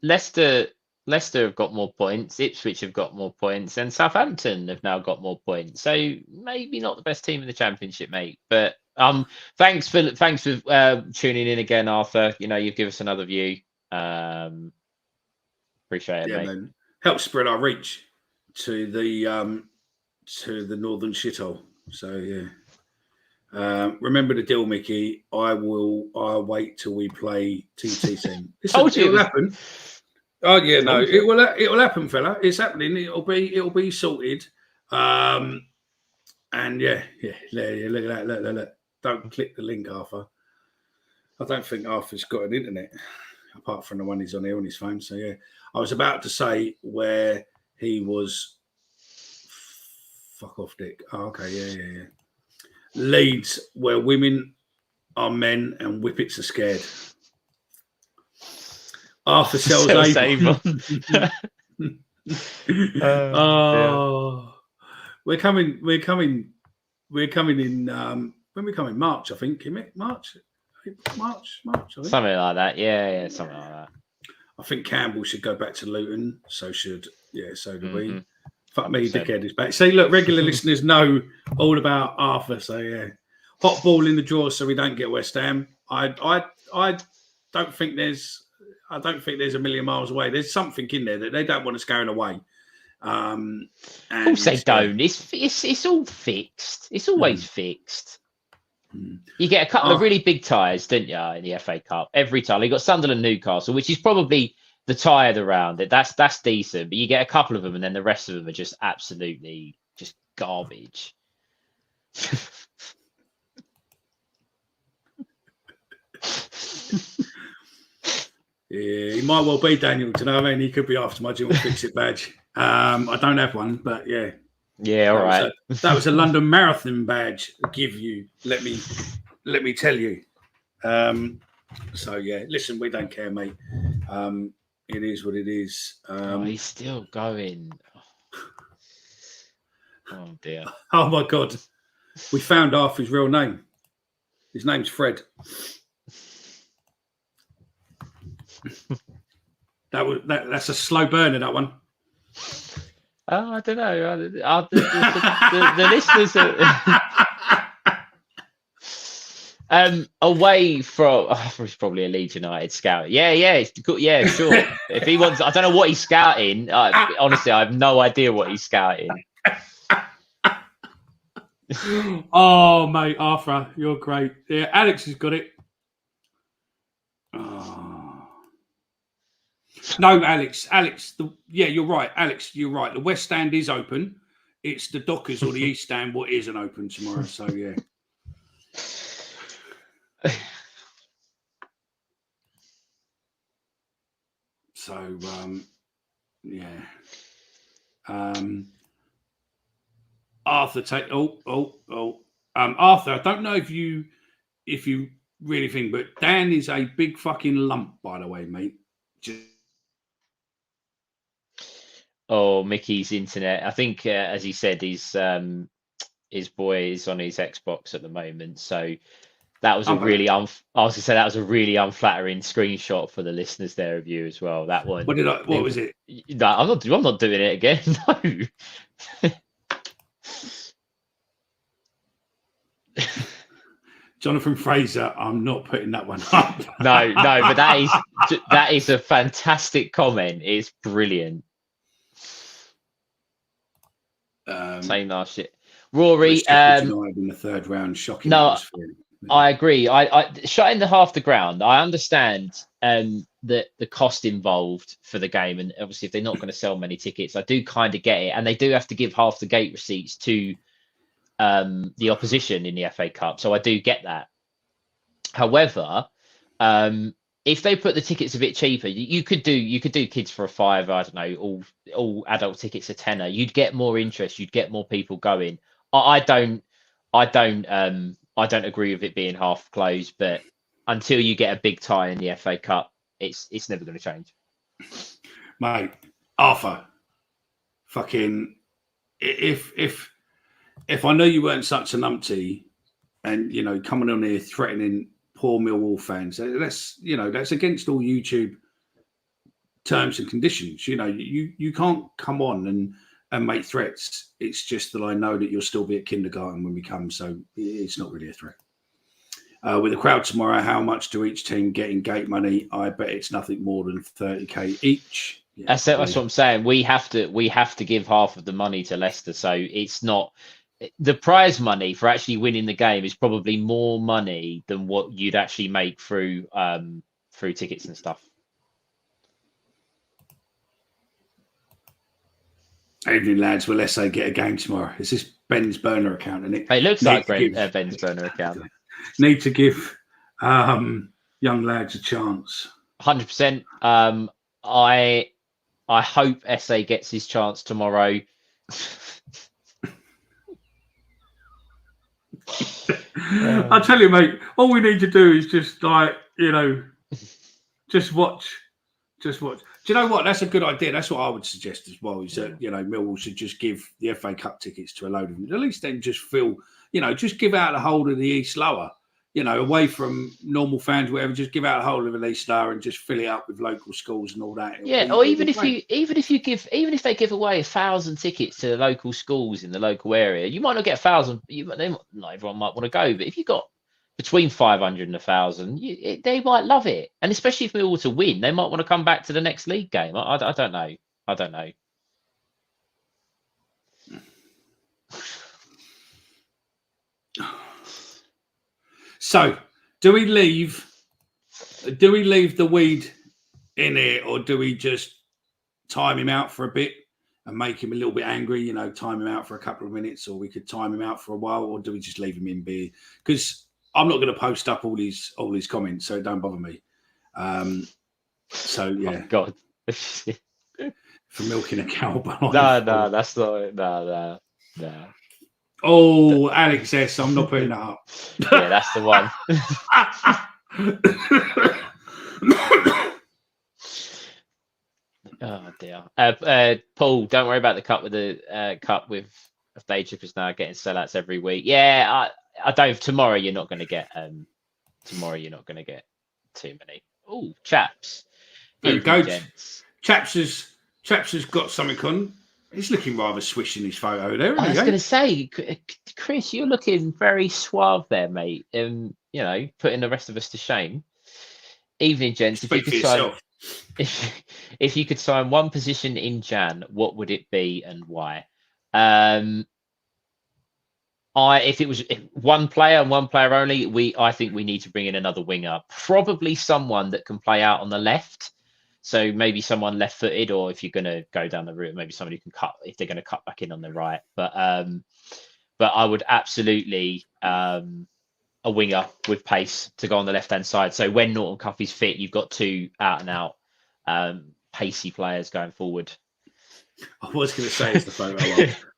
Leicester have got more points. Ipswich have got more points, and Southampton have now got more points. So maybe not the best team in the Championship, mate. But thanks for tuning in again, Arthur. You've given us another view. Appreciate it, mate. Man. Help spread our reach to the northern shithole. So yeah. Remember the deal, Mickey. I'll wait till we play TTC. It'll happen. Oh yeah, no, it will happen, fella. It's happening. It'll be sorted. And yeah. Look at that. Look. Don't click the link, Arthur. I don't think Arthur's got an internet apart from the one he's on here on his phone. So yeah, I was about to say where he was. Fuck off, Dick. Oh, okay, yeah. Leeds, where women are men and whippets are scared. Arthur sells Avon. We're coming in. When we come in March, I think. Isn't it March? March. I think. Something like that. Yeah, something like that. I think Campbell should go back to Luton. So do we. Fuck me, dickhead is back. See, look, regular listeners know all about Arthur. So yeah, hot ball in the draw, so we don't get West Ham. I don't think there's a million miles away. There's something in there that they don't want us going away. Of course they don't. It's all fixed. It's always fixed. You get a couple of really big ties, didn't you, in the FA Cup? Every time. You got Sunderland, Newcastle, which is probably the tie of the round. That's decent, but you get a couple of them, and then the rest of them are just absolutely just garbage. Yeah, he might well be, Daniel. Do you know what I mean? He could be after my Jim Fix-It badge. I don't have one, but yeah. Yeah, all right. That was a London Marathon badge to give you. Let me tell you. So yeah, listen, we don't care, mate. It is what it is. He's still going. Oh dear. Oh my God. We found Arthur's real name. His name's Fred. That's a slow burner, that one. Oh, I don't know. The listeners are away from. He's probably a Leeds United scout. Yeah, sure. If he wants, I don't know what he's scouting. Honestly, I have no idea what he's scouting. Oh, mate, Arthur, you're great. Yeah, Alex has got it. Oh. No, Alex. You're right. Alex, you're right. The West Stand is open. It's the Dockers or the East Stand what isn't open tomorrow. So, yeah. So, Yeah. Arthur, take. Arthur, I don't know if you really think, but Dan is a big fucking lump, by the way, mate. Oh, Mickey's internet. I think, as he said, his boy is on his Xbox at the moment. So that was a really I was going to say that was a really unflattering screenshot for the listeners there of you as well. That one. What was it? No, I'm not doing it again. No. Jonathan Fraser, I'm not putting that one up. no, but that is a fantastic comment. It's brilliant. Same last shit. Rory, in the third round, shocking. No, I agree. I shutting the half the ground. I understand the cost involved for the game, and obviously if they're not going to sell many tickets, I do kind of get it, and they do have to give half the gate receipts to the opposition in the FA Cup, so I do get that. However, if they put the tickets a bit cheaper, you could do kids for a £5. I don't know, all adult tickets a £10. You'd get more interest. You'd get more people going. I don't agree with it being half closed, but until you get a big tie in the FA Cup, it's never going to change. Mate, Arthur, fucking, if I know you weren't such a numpty, and coming on here threatening poor Millwall fans, that's against all YouTube terms and conditions. You can't come on and make threats. It's just that I know that you'll still be at kindergarten when we come, so it's not really a threat. With the crowd tomorrow, how much do each team get in gate money? I bet it's nothing more than 30k each. Yeah, that's what I'm saying. We have to give half of the money to Leicester, so it's not. The prize money for actually winning the game is probably more money than what you'd actually make through tickets and stuff. Evening, lads. Will SA get a game tomorrow? Is this Ben's burner account? And it looks like Ben's burner account. Need to give young lads a chance. 100%. I hope SA gets his chance tomorrow. I tell you, mate, all we need to do is just just watch. Do you know what? That's a good idea. That's what I would suggest as well. Is that Millwall should just give the FA Cup tickets to a load of them. At least then just feel, just give out the whole of the East Lower. Away from normal fans, whatever. Just give out the whole of the East Lower and just fill it up with local schools and all that. Or even if they give away 1,000 tickets to the local schools in the local area, you might not get 1,000. Not everyone might want to go, but if you got between 500 and 1,000, they might love it. And especially if we were to win, they might want to come back to the next league game. I don't know. I don't know. So, do we leave the weed in here, or do we just time him out for a bit and make him a little bit angry? Time him out for a couple of minutes, or we could time him out for a while, or do we just leave him in beer? Because I'm not going to post up all these comments, so don't bother me. So yeah, oh, God, for milking a cow. No, that's not. No. Oh, Alex S. I'm not putting that up. Yeah, that's the one. Oh dear. Paul, don't worry about the cup with the day trippers now getting sellouts every week. Yeah, I don't. Tomorrow you're not going to get. Tomorrow you're not going to get too many. Oh, chaps. There you go. Chaps has got something on. He's looking rather swish in his photo there. I was going to say, Chris, you're looking very suave there, mate. Putting the rest of us to shame. Evening, gents. If you could sign one position in Jan, what would it be and why? If it was one player and one player only, I think we need to bring in another winger, probably someone that can play out on the left. So maybe someone left-footed, or if you're going to go down the route, maybe somebody can cut if they're going to cut back in on the right. But I would absolutely a winger with pace to go on the left-hand side. So when Norton Cuffey's fit, you've got two out-and-out pacey players going forward. I was going to say it's the photo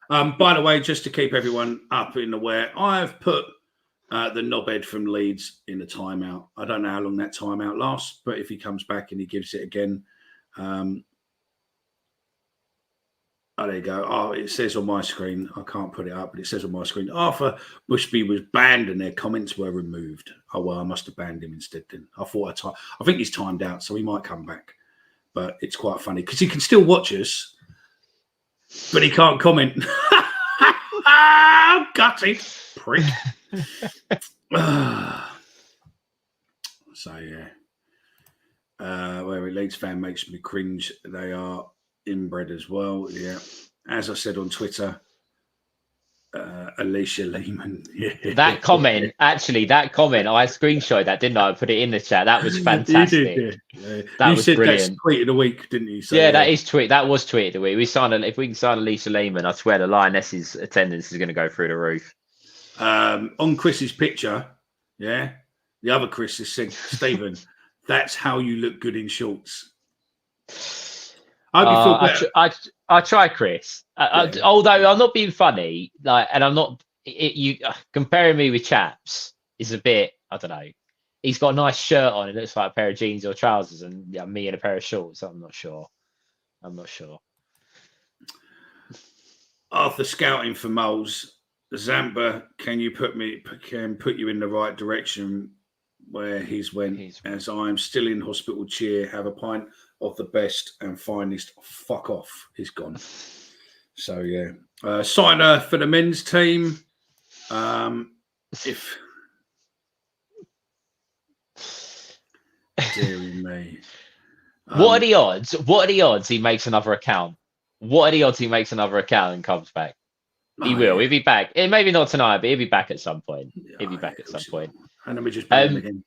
op. By the way, just to keep everyone up in the aware, I've put the knobhead from Leeds in the timeout. I don't know how long that timeout lasts, but if he comes back and he gives it again, there you go. Oh, it says on my screen. I can't put it up, but it says on my screen. Arthur Bushby was banned and their comments were removed. Oh, well, I must have banned him instead then. I think he's timed out, so he might come back. But it's quite funny because he can still watch us, but he can't comment. Gutted. Prick. So, yeah. Where a Leeds fan makes me cringe, they are inbred as well. Yeah, as I said on Twitter, Alicia Lehman. Yeah. That comment, I screenshot that, didn't I? I put it in the chat. That was fantastic. You did, yeah. That you was said brilliant. That's tweet of the week, didn't you? So, yeah, that was tweet of the week. If we can sign Alicia Lehman, I swear the Lioness's attendance is going to go through the roof. On Chris's picture, yeah, the other Chris has said, Stephen, that's how you look good in shorts. I try, Chris. Although I'm not being funny, and I'm not. Comparing me with chaps is a bit. I don't know. He's got a nice shirt on. It looks like a pair of jeans or trousers, and me in a pair of shorts. I'm not sure. After scouting for moles, Zamba, can put you in the right direction where he's went? As I'm still in hospital chair, have a pint of the best and finest. Fuck off. He's gone. So, yeah. Signer for the men's team. Deary me. What are the odds? What are the odds he makes another account? What are the odds he makes another account and comes back? He will. Yeah. He'll be back. Maybe not tonight, but he'll be back at some point. He'll be back at some point. And then we just ban him again.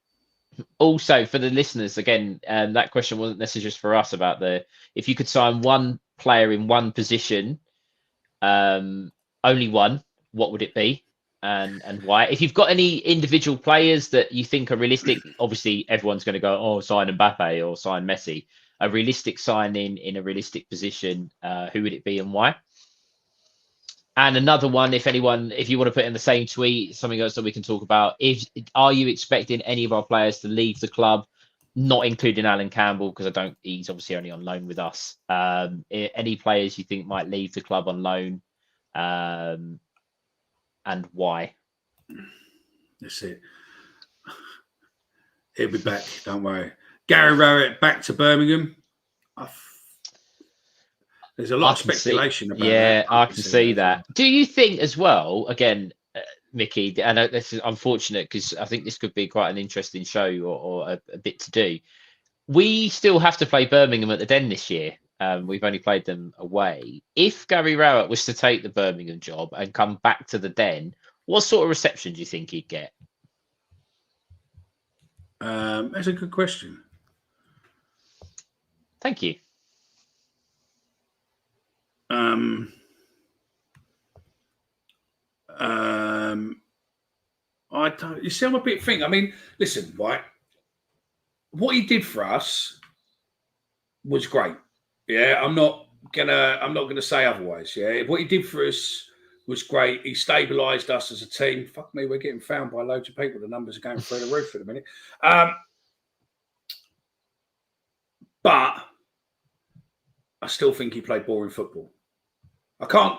Also, for the listeners, again, that question wasn't necessarily just for us about if you could sign one player in one position, only one, what would it be and why? If you've got any individual players that you think are realistic, obviously everyone's going to go, sign Mbappe or sign Messi. A realistic signing in a realistic position, who would it be and why? And another one, if you want to put in the same tweet, something else that we can talk about, are you expecting any of our players to leave the club, not including Alan Campbell, because he's obviously only on loan with us. Any players you think might leave the club on loan, and why? That's it. He'll be back, don't worry. Gary Rowett back to Birmingham. There's a lot of speculation about that. Yeah, I can see that. Do you think as well, again, Mickey, and this is unfortunate because I think this could be quite an interesting show or a bit to do. We still have to play Birmingham at the Den this year. We've only played them away. If Gary Rowett was to take the Birmingham job and come back to the Den, what sort of reception do you think he'd get? That's a good question. Thank you. I don't. You see, I'm a bit thing. I mean, listen, right? What he did for us was great. Yeah, I'm not gonna say otherwise. Yeah, what he did for us was great. He stabilised us as a team. Fuck me, we're getting found by loads of people. The numbers are going through the roof in a minute. But I still think he played boring football. I can't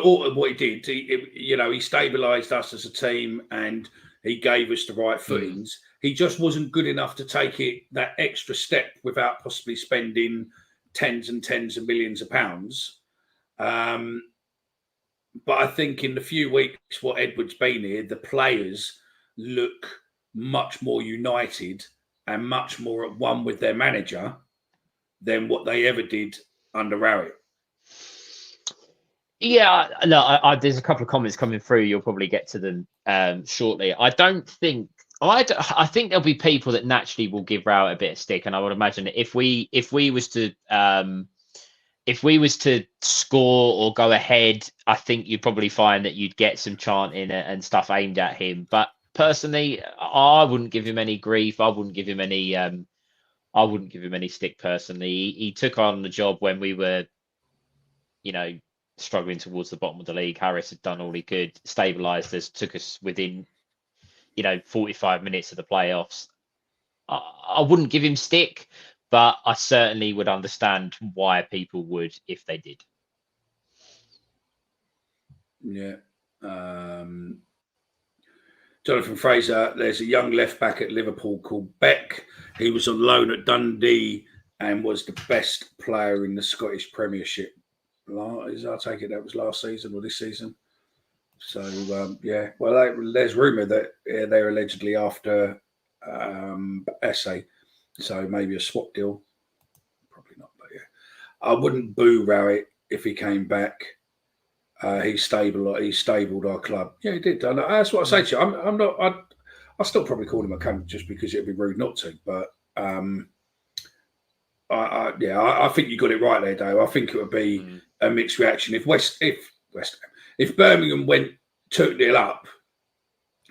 alter what he did. He stabilised us as a team and he gave us the right footings. He just wasn't good enough to take it that extra step without possibly spending tens and tens of millions of pounds. But I think in the few weeks what Edward's been here, the players look much more united and much more at one with their manager than what they ever did under Rowett. Yeah, no, there's a couple of comments coming through. You'll probably get to them shortly. I think there'll be people that naturally will give Rowett a bit of stick, and I would imagine that if we was to score or go ahead, I think you'd probably find that you'd get some chanting and stuff aimed at him. But personally, I wouldn't give him any grief. I wouldn't give him any stick personally. He took on the job when we were struggling towards the bottom of the league. Harris had done all he could, stabilised us, took us within 45 minutes of the playoffs. I wouldn't give him stick, but I certainly would understand why people would if they did. Yeah. Jonathan Fraser, there's a young left back at Liverpool called Beck. He was on loan at Dundee and was the best player in the Scottish Premiership. I take it that was last season or this season. So, yeah. Well, there's rumour that they're allegedly after Essay. So maybe a swap deal. Probably not, but yeah. I wouldn't boo Rowett if he came back. He stabled our club. Yeah, he did. That's what I say to you. I'm not. I still probably call him a cunt just because it'd be rude not to. But I think you got it right there, Dave. I think it would be a mixed reaction if Birmingham went 2-0 up,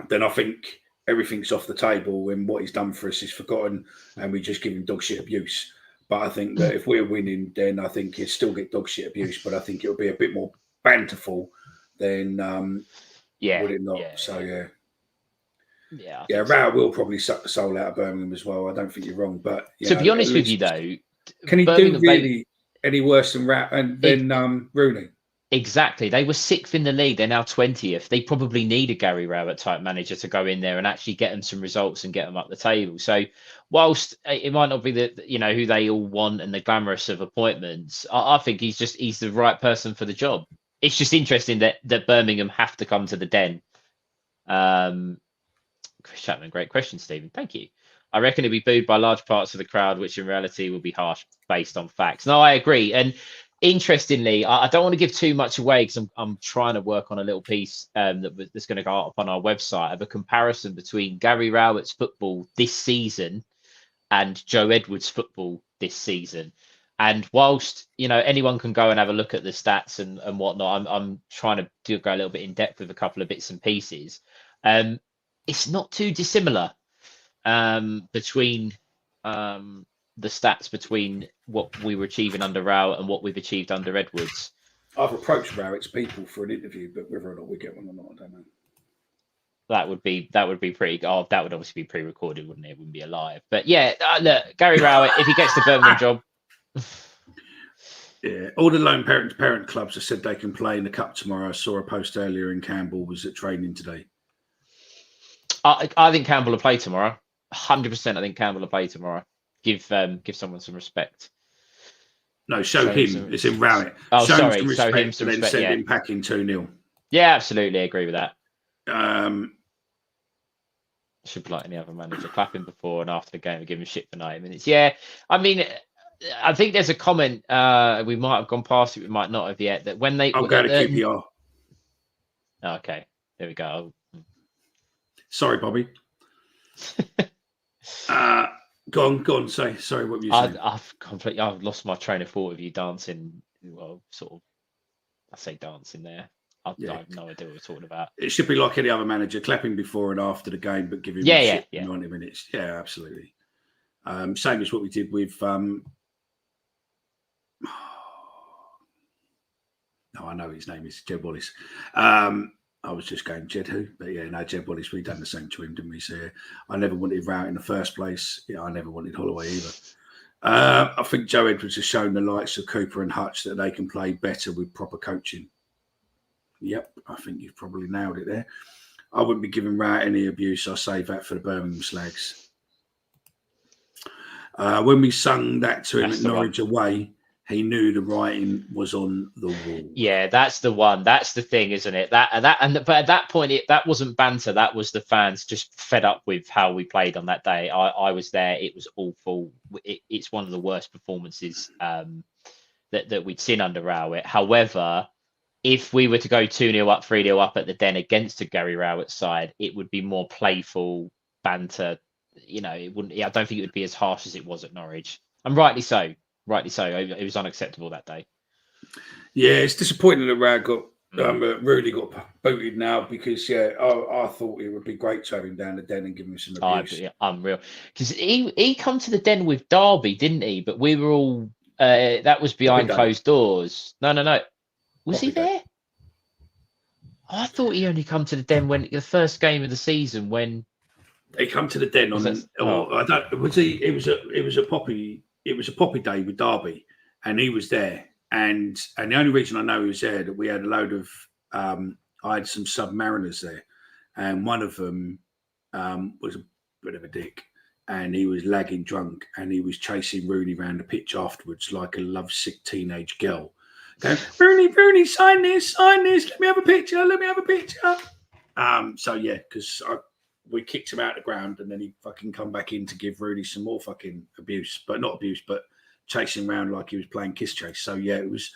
then I think everything's off the table and what he's done for us is forgotten, and we just give him dog shit abuse. But I think that if we're winning, then I think he'll still get dog shit abuse. But I think it'll be a bit more banterful than would it not? Yeah, so yeah. Yeah, Rowett will probably suck the soul out of Birmingham as well. I don't think you're wrong, but to be honest with you, though, can he do really any worse than Rooney? Exactly. They were 6th in the league. They're now 20th. They probably need a Gary Rowett type manager to go in there and actually get them some results and get them up the table. So whilst it might not be who they all want and the glamorous of appointments, I think he's the right person for the job. It's just interesting that Birmingham have to come to the Den. Chris Chapman, great question, Stephen. Thank you. I reckon it'll be booed by large parts of the crowd, which in reality will be harsh based on facts. No, I agree. And interestingly, I don't want to give too much away because I'm trying to work on a little piece that's going to go up on our website of a comparison between Gary Rowett's football this season and Joe Edwards' football this season. And whilst anyone can go and have a look at the stats and whatnot, I'm trying to go a little bit in depth with a couple of bits and pieces. It's not too dissimilar between the stats between what we were achieving under Rowett and what we've achieved under Edwards. I've approached Rowett's people for an interview, but whether or not we get one or not, I don't know. That would be pretty. Oh, that would obviously be pre-recorded, wouldn't it? It wouldn't be alive. But yeah, look, Gary Rowett, if he gets the Birmingham job. Yeah, all the lone parent clubs have said they can play in the cup tomorrow. I saw a post earlier in Campbell was at training today. I think Campbell will play tomorrow. 100%. I think Campbell will play tomorrow. Give someone some respect. No, show him. It's in Rowett. Oh, show sorry. Him some show respect, him some and then respect. send Yeah. him packing 2-0. Yeah, absolutely. I agree with that. Um, Should be like any other manager. Clap him before and after the game and give him shit for 90 minutes. Yeah. I mean, I think there's a comment. We might have gone past it. We might not have yet. That when they. I'll go to QPR. Okay. There we go. Sorry, Bobby. Go on. Say sorry. What were you saying? I've lost my train of thought of you dancing. Well, sort of. I say dancing there. I have no idea what we're talking about. It should be like any other manager, clapping before and after the game, but giving shit 90 minutes. Yeah, absolutely. Same as what we did with. No, I know his name is Jed Wallace. I was just going Jed who, but yeah, no, Jed Wallace. We done the same to him, didn't we? So I never wanted Rowett in the first place. Yeah, I never wanted Holloway either. I think Joe Edwards has shown the likes of Cooper and Hutch that they can play better with proper coaching. Yep, I think you've probably nailed it there. I wouldn't be giving Rowett any abuse. I'll save that for the Birmingham slags. When we sung that to him at Norwich away, he knew the writing was on the wall. Yeah, that's the one. That's the thing, isn't it? But at that point, that wasn't banter. That was the fans just fed up with how we played on that day. I was there. It was awful. It's one of the worst performances that we'd seen under Rowett. However, if we were to go 2-0 up, 3-0 up at the Den against a Gary Rowett side, it would be more playful banter. It wouldn't. I don't think it would be as harsh as it was at Norwich. And rightly so. It was unacceptable that day. Yeah, it's disappointing that Rowett really got booted now because I thought it would be great to have him down the Den and give him some abuse. Unreal. Because he come to the Den with Derby, didn't he? But we were all that was behind closed doors. No. Was he there? Oh, I thought he only come to the Den when the first game of the season when he come to the Den on. I don't. Was he? It was a Poppy. It was a Poppy day with Derby, and he was there. And the only reason I know he was there that we had a load of. I had some Submariners there, and one of them was a bit of a dick, and he was lagging drunk, and he was chasing Rooney around the pitch afterwards like a lovesick teenage girl. Going, Rooney, sign this, let me have a picture. So yeah, because we kicked him out of the ground and then he fucking come back in to give Rooney some more fucking abuse, but not abuse, but chasing around like he was playing kiss chase. So yeah, it was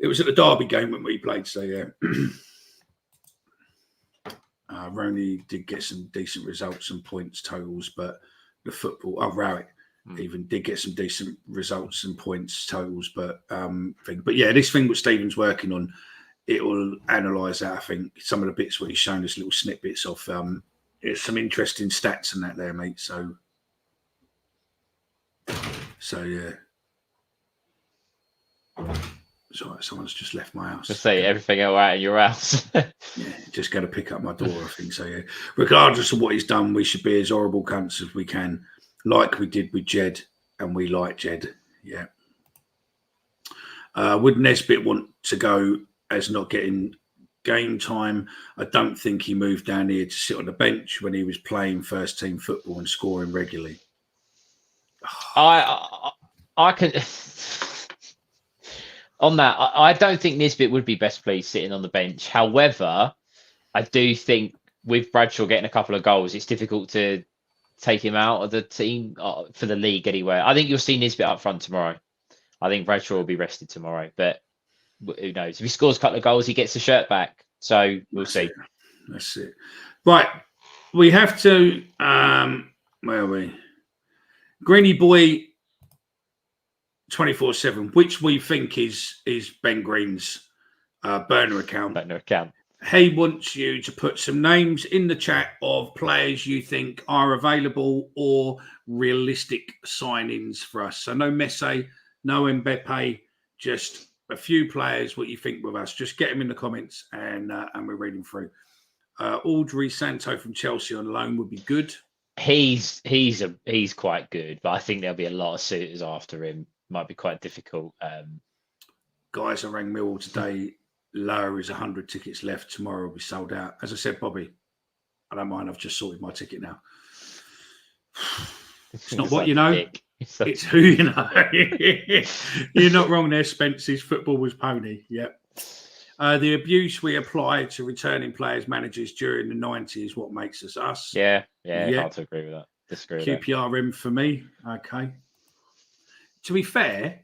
at the Derby game when we played. So yeah, Rooney did get some decent results and points totals, but the football, Rowett even did get some decent results and points totals, but yeah, this thing what Stephen's working on, it will analyse that. I think some of the bits what he's shown us little snippets of. It's some interesting stats and that there, mate. So yeah. Sorry, someone's just left my house. Just say everything all right in your house. Yeah, just going to pick up my door, I think. So yeah, regardless of what he's done, we should be as horrible cunts as we can. Like we did with Jed, and we like Jed. Yeah. Would Nesbitt want to go as not getting game time? I don't think he moved down here to sit on the bench when he was playing first team football and scoring regularly. I can on that. I don't think Nisbet would be best pleased sitting on the bench. However, I do think with Bradshaw getting a couple of goals, it's difficult to take him out of the team for the league anyway. I think you'll see Nisbet up front tomorrow. I think Bradshaw will be rested tomorrow, but who knows? If he scores a couple of goals, he gets the shirt back. So we'll see. That's it. Right. We have to, where are we? Greeny Boy 24/7, which we think is Ben Green's burner account. He wants you to put some names in the chat of players you think are available or realistic signings for us. So no Messi, no Mbappe, just a few players, what you think with us. Just get them in the comments and we're reading through. Audrey Santo from Chelsea on loan would be good. He's quite good, but I think there'll be a lot of suitors after him. Might be quite difficult. Guys, I rang Millwall today. Lower is 100 tickets left. Tomorrow will be sold out. As I said, Bobby, I don't mind. I've just sorted my ticket now. It's not what you know. It's who you know. You're not wrong there, Spence. His football was pony. Yep. The abuse we apply to returning players, managers during the 90s is what makes us us. Yeah. Hard to agree with that. Disagree with that. QPRM for me. Okay. To be fair,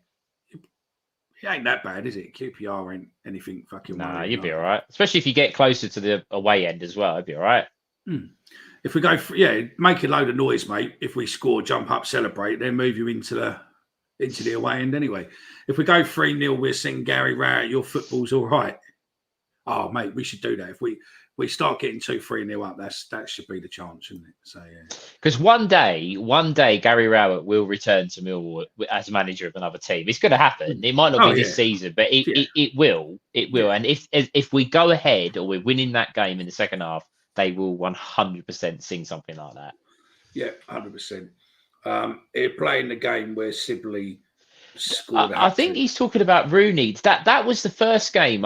it ain't that bad, is it? QPR ain't anything fucking. Nah, you'd be all right. Especially if you get closer to the away end as well. It'd be all right. If we go, make a load of noise, mate. If we score, jump up, celebrate, then move you into the away end anyway. If we go 3-0, we're singing Gary Rowett, your football's all right. Oh, mate, we should do that. If we start getting 2-3-0 up, that should be the chance, shouldn't it? So yeah. Because one day, Gary Rowett will return to Millwall as manager of another team. It's going to happen. It might not be this season, but it will. It will. And if we go ahead or we're winning that game in the second half, they will 100% sing something like that. Yeah, 100%. They're playing the game where Sibley scored. I think he's talking about Rooney. That was the first game.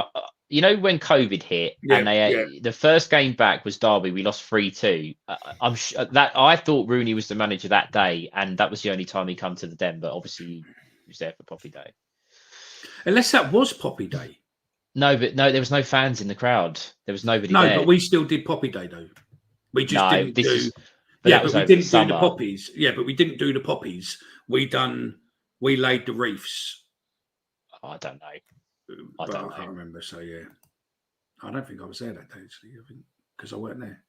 You know, when COVID hit the first game back was Derby, we lost 3-2. I'm sure that I thought Rooney was the manager that day, and that was the only time he come to the Den. But obviously, he was there for Poppy Day. Unless that was Poppy Day. No, there was no fans in the crowd. There was nobody there. No, but we still did Poppy Day though. We just didn't do. But we didn't do the poppies. Yeah, but we didn't do the poppies. We laid the reefs. Oh, I don't know. I can't remember. So yeah, I don't think I was there that day actually. I think because I weren't there.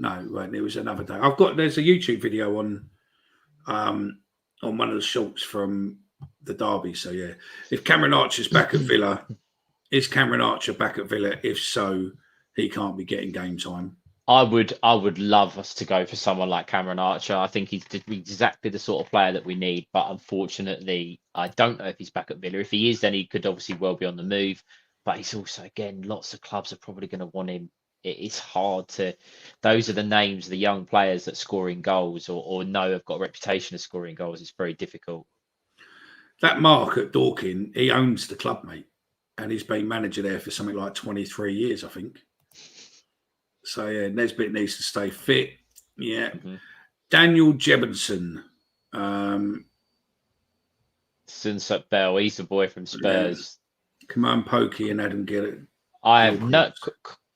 No, it was another day. There's a YouTube video on one of the shorts from the Derby. So yeah, if Cameron Archer's back at Villa, is Cameron Archer back at Villa? If so, he can't be getting game time. I would love us to go for someone like Cameron Archer. I think he's exactly the sort of player that we need. But unfortunately, I don't know if he's back at Villa. If he is, then he could obviously well be on the move. But he's also, again, lots of clubs are probably going to want him. It's hard to. Those are the names, the young players that scoring goals or know have got a reputation of scoring goals. It's very difficult. That Mark at Dorking, he owns the club, mate, and he's been manager there for something like 23 years, I think. So, yeah, Nesbitt needs to stay fit. Yeah. Mm-hmm. Daniel Jebinson. Sunset Bell, he's the boy from Spurs. Yeah. Come on, Pokey and Adam Gillett. I have no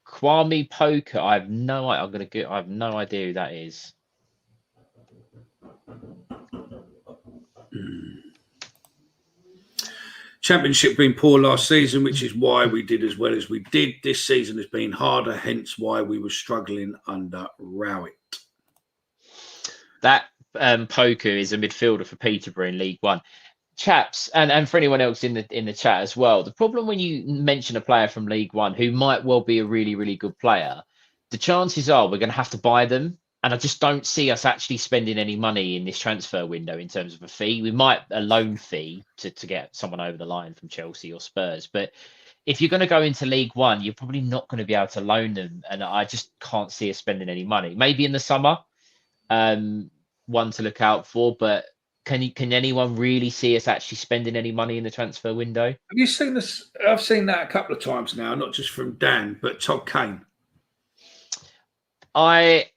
Kwame Poker. I have no. I have no idea who that is. Championship being poor last season, which is why we did as well as we did. This season has been harder, hence why we were struggling under Rowett. That Poker is a midfielder for Peterborough in League One. Chaps, and for anyone else in the chat as well, the problem when you mention a player from League One who might well be a really, really good player, the chances are we're going to have to buy them. And I just don't see us actually spending any money in this transfer window in terms of a fee. We might a loan fee to get someone over the line from Chelsea or Spurs. But if you're going to go into League One, you're probably not going to be able to loan them. And I just can't see us spending any money. Maybe in the summer, one to look out for. But can anyone really see us actually spending any money in the transfer window? Have you seen this? I've seen that a couple of times now, not just from Dan, but Todd Kane. I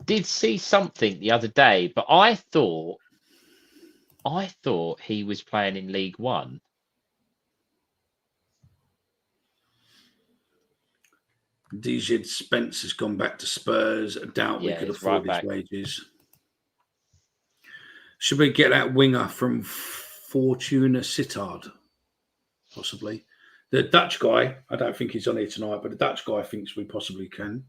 did see something the other day, but I thought he was playing in League One. DJ Spence has gone back to Spurs. I doubt we could afford his wages. Should we get that winger from Fortuna Sittard? Possibly. The Dutch guy, I don't think he's on here tonight, but the Dutch guy thinks we possibly can.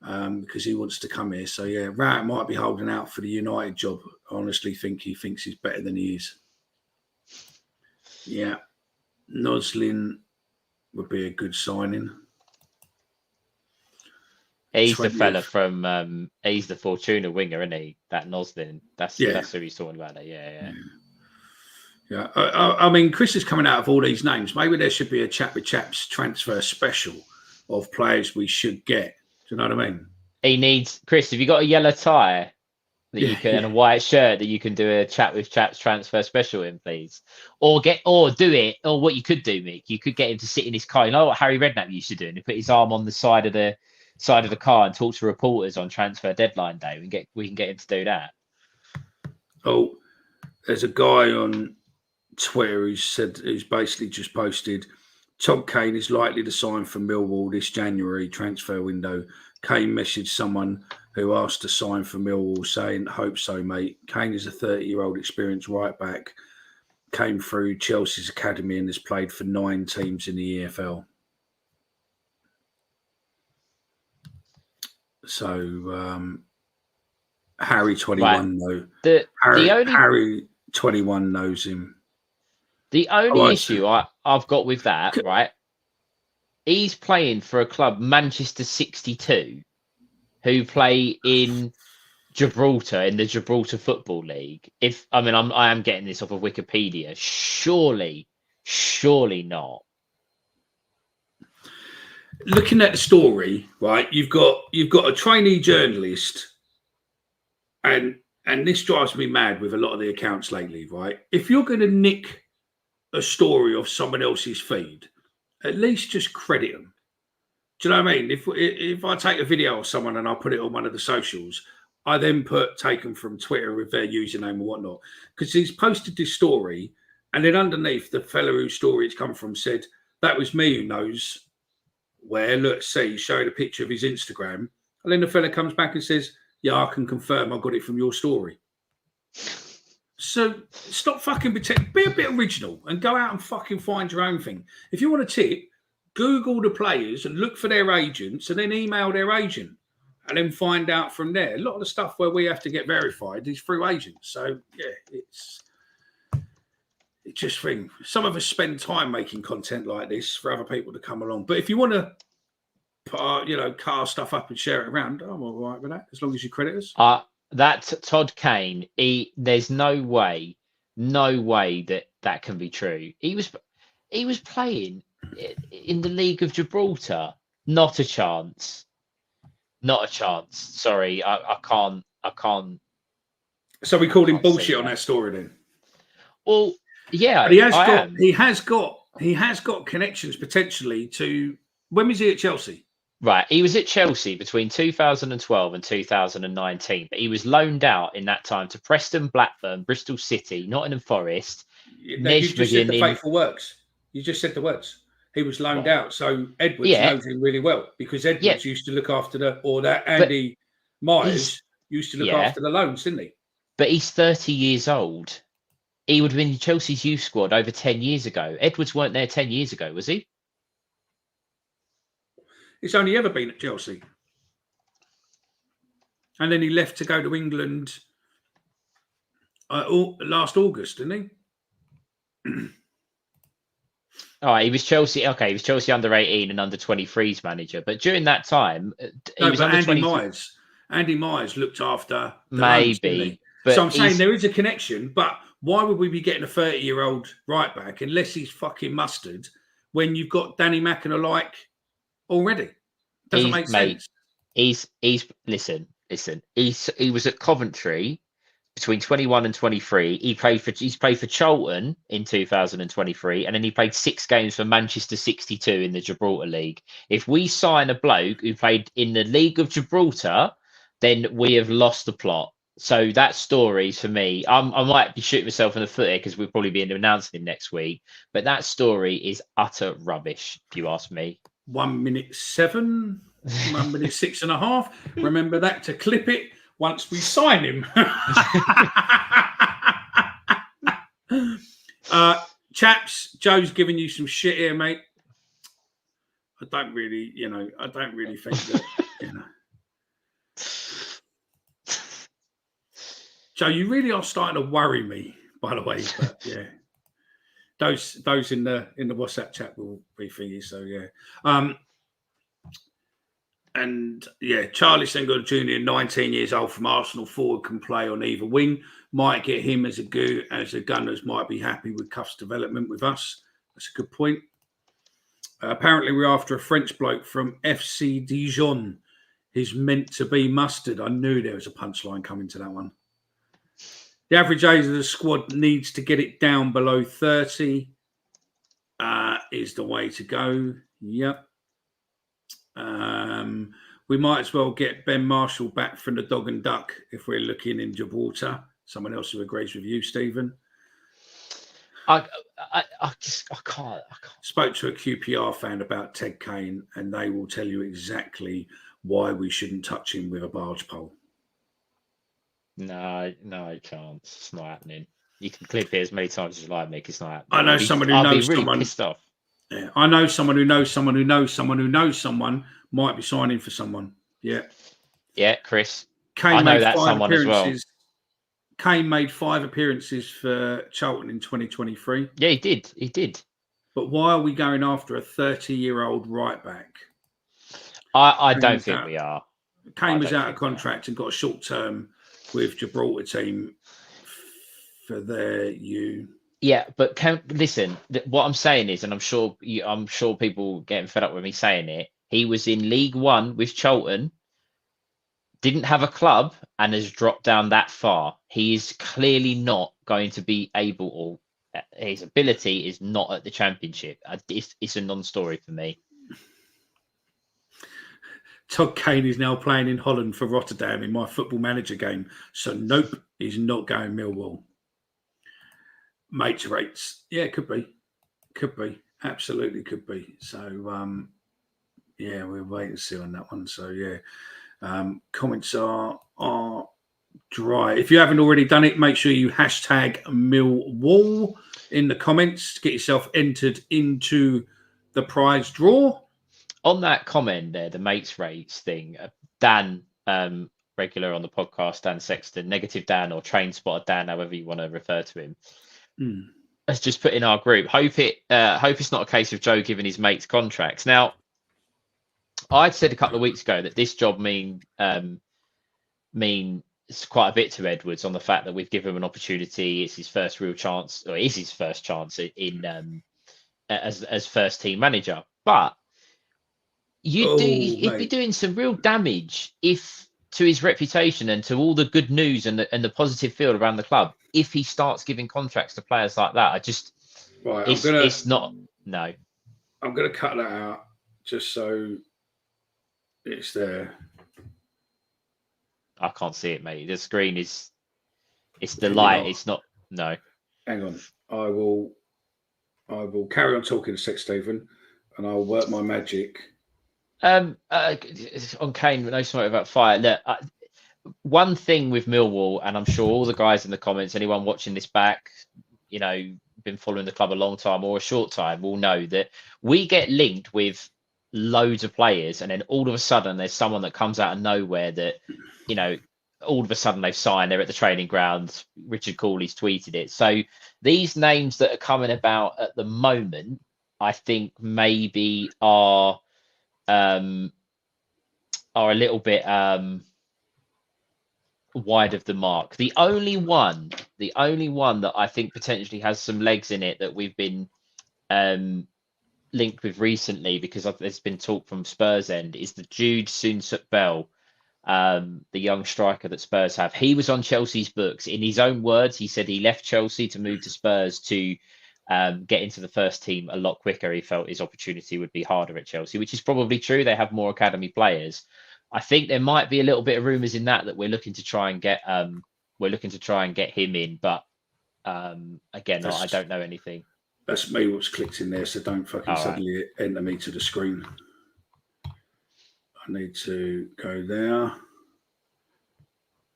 Because he wants to come here. So, yeah, Rowett might be holding out for the United job. I honestly think he thinks he's better than he is. Yeah. Noslin would be a good signing. He's the fella from, he's the Fortuna winger, isn't he? That Noslin. That's who he's talking about. Yeah. I mean, Chris is coming out of all these names. Maybe there should be a Chat with Chaps transfer special of players we should get. Do you know what I mean? He needs Chris. Have you got a yellow tie that you can and a white shirt that you can do a Chat with Chaps transfer special in, please? Or do it. Or what you could do, Mick, you could get him to sit in his car. You know what Harry Redknapp used to do? And he put his arm on the side of the car and talk to reporters on transfer deadline day. We can get him to do that. Oh, there's a guy on Twitter who's basically just posted. Todd Kane is likely to sign for Millwall this January transfer window. Kane messaged someone who asked to sign for Millwall saying, hope so, mate. Kane is a 30-year-old experienced right back, came through Chelsea's academy and has played for 9 teams in the EFL. So, Harry 21 though. Harry 21 knows him. The only issue I've got with that, right? He's playing for a club, Manchester 62, who play in Gibraltar in the Gibraltar Football League. I am getting this off of Wikipedia. Surely not. Looking at the story, right? You've got a trainee journalist, and this drives me mad with a lot of the accounts lately, right? If you're going to nick a story of someone else's feed, at least just credit them. Do you know what I mean? If I take a video of someone and I put it on one of the socials, I then put taken from Twitter with their username and whatnot, because he's posted this story, and then underneath the fella whose story it's come from said, that was me who knows where. Look, see, showed a picture of his Instagram, and then the fella comes back and says, yeah, I can confirm I got it from your story. So stop fucking pretending. Be a bit original and go out and fucking find your own thing. If you want a tip, Google the players and look for their agents and then email their agent and then find out from there. A lot of the stuff where we have to get verified is through agents. So, yeah, it's just thing. Some of us spend time making content like this for other people to come along. But if you want to cut our stuff up and share it around. I'm all right with that, as long as you credit us. That Todd Kane, there's no way that can be true. He was playing in the League of Gibraltar. Not a chance. Sorry, I can't. So we called him bullshit on that story then. Well, yeah, but he has got connections potentially to. When was he at Chelsea? Right, he was at Chelsea between 2012 and 2019, but he was loaned out in that time to Preston, Blackburn, Bristol City, Nottingham Forest. You just said the faithful works. You just said the words. He was loaned out, so Edwards knows him really well because Edwards used to look after Andy Myers used to look after the loans, didn't he? But he's 30 years old. He would have been in Chelsea's youth squad over 10 years ago. Edwards weren't there 10 years ago, was he? It's only ever been at Chelsea. And then he left to go to England last August, didn't he? All right, he was Chelsea. Okay, he was Chelsea under 18 and under 23s manager. But during that time, he was under 23. Andy Myers looked after the maybe. But so I'm saying there is a connection. But why would we be getting a 30-year-old right back unless he's fucking mustard when you've got Danny Mack and alike already? Doesn't make sense. Listen. He was at Coventry between 21 and 23. He's played for Charlton in 2023, and then he played 6 games for Manchester 62 in the Gibraltar League. If we sign a bloke who played in the League of Gibraltar, then we have lost the plot. So that story, for me, I might be shooting myself in the foot here because we'll probably be announcing him next week. But that story is utter rubbish, if you ask me. 1 minute 7, 1 minute 6.5. Remember that to clip it once we sign him. Chaps, Joe's giving you some shit here, mate. I don't really think that, Joe, you really are starting to worry me, by the way. But yeah, those in the WhatsApp chat will be thingy. So yeah, and yeah, Charlie Senghor Jr., 19 years old from Arsenal, forward, can play on either wing. Might get him as the Gunners might be happy with Cuff's development with us. That's a good point. Apparently, we're after a French bloke from FC Dijon. He's meant to be mustard. I knew there was a punchline coming to that one. The average age of the squad needs to get it down below 30. Is the way to go. Yep. We might as well get Ben Marshall back from the Dog and Duck if we're looking in Gibraltar. Someone else who agrees with you, Stephen. I can't. Spoke to a QPR fan about Ted Kane, and they will tell you exactly why we shouldn't touch him with a barge pole. No chance. It's not happening. You can clip it as many times as you like, Mick. It's not happening. I know someone who knows really someone. Pissed off. Yeah, I know someone who knows someone who knows someone who knows someone might be signing for someone. Yeah. Yeah, Chris. Kane I know that someone as well. Kane made 5 appearances for Charlton in 2023. Yeah, he did. But why are we going after a 30-year-old right back? I don't think we are. Kane was out of contract and got a short term with Gibraltar team for their you. Yeah, but listen. What I'm saying is, and I'm sure people getting fed up with me saying it. He was in League One with Charlton, didn't have a club, and has dropped down that far. He is clearly not going to be able, or his ability is not at the Championship. It's a non-story for me. Todd Kane is now playing in Holland for Rotterdam in my Football Manager game. So nope, he's not going Millwall. Mates rates. Yeah, could be. Absolutely could be. So, yeah, we'll wait and see on that one. So, yeah, comments are dry. If you haven't already done it, make sure you hashtag Millwall in the comments to get yourself entered into the prize draw. On that comment there, the mates rates thing, Dan, regular on the podcast, Dan Sexton, Negative Dan or Train Spotter Dan, however you want to refer to him, has just put in our group. Hope it's not a case of Joe giving his mates contracts. Now, I'd said a couple of weeks ago that this job means quite a bit to Edwards on the fact that we've given him an opportunity. It's his first real chance, or is his first chance in as first team manager. But you'd be doing some real damage to his reputation and to all the good news and the positive feel around the club if he starts giving contracts to players like that. It's not. No, I'm gonna cut that out just so it's there. I can't see it, mate. The screen it's the light. It's not. No. Hang on. I will carry on talking to Six Stephen, and I'll work my magic. On Kane, no smoke about fire. Look, one thing with Millwall, and I'm sure all the guys in the comments, anyone watching this back, been following the club a long time or a short time, will know that we get linked with loads of players, and then all of a sudden there's someone that comes out of nowhere that, all of a sudden they've signed, they're at the training ground. Richard Cooley's tweeted it. So these names that are coming about at the moment, I think maybe are a little bit wide of the mark. The only one that I think potentially has some legs in it that we've been linked with recently, because there's been talk from Spurs end, is the Jude Soonsup-Bell, the young striker that Spurs have. He was on Chelsea's books. In his own words, he said he left Chelsea to move to Spurs to get into the first team a lot quicker. He felt his opportunity would be harder at Chelsea, which is probably true. They have more academy players. I think there might be a little bit of rumours in that we're looking to try and get him in, but again, I don't know anything. That's me what's clicked in there, so don't fucking suddenly enter me to the screen. I need to go there.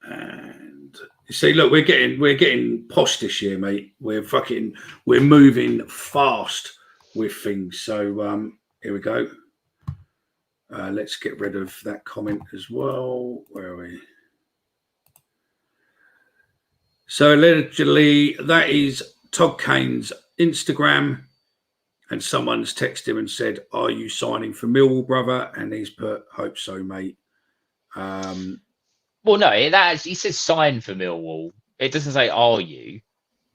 And you see, look, we're getting posh this year, mate. We're moving fast with things. So here we go. Let's get rid of that comment as well. Where are we? So allegedly, that is Todd Kane's Instagram, and someone's texted him and said, "Are you signing for Millwall, brother?" And he's put, "Hope so, mate." Well, no, he says sign for Millwall. It doesn't say are you.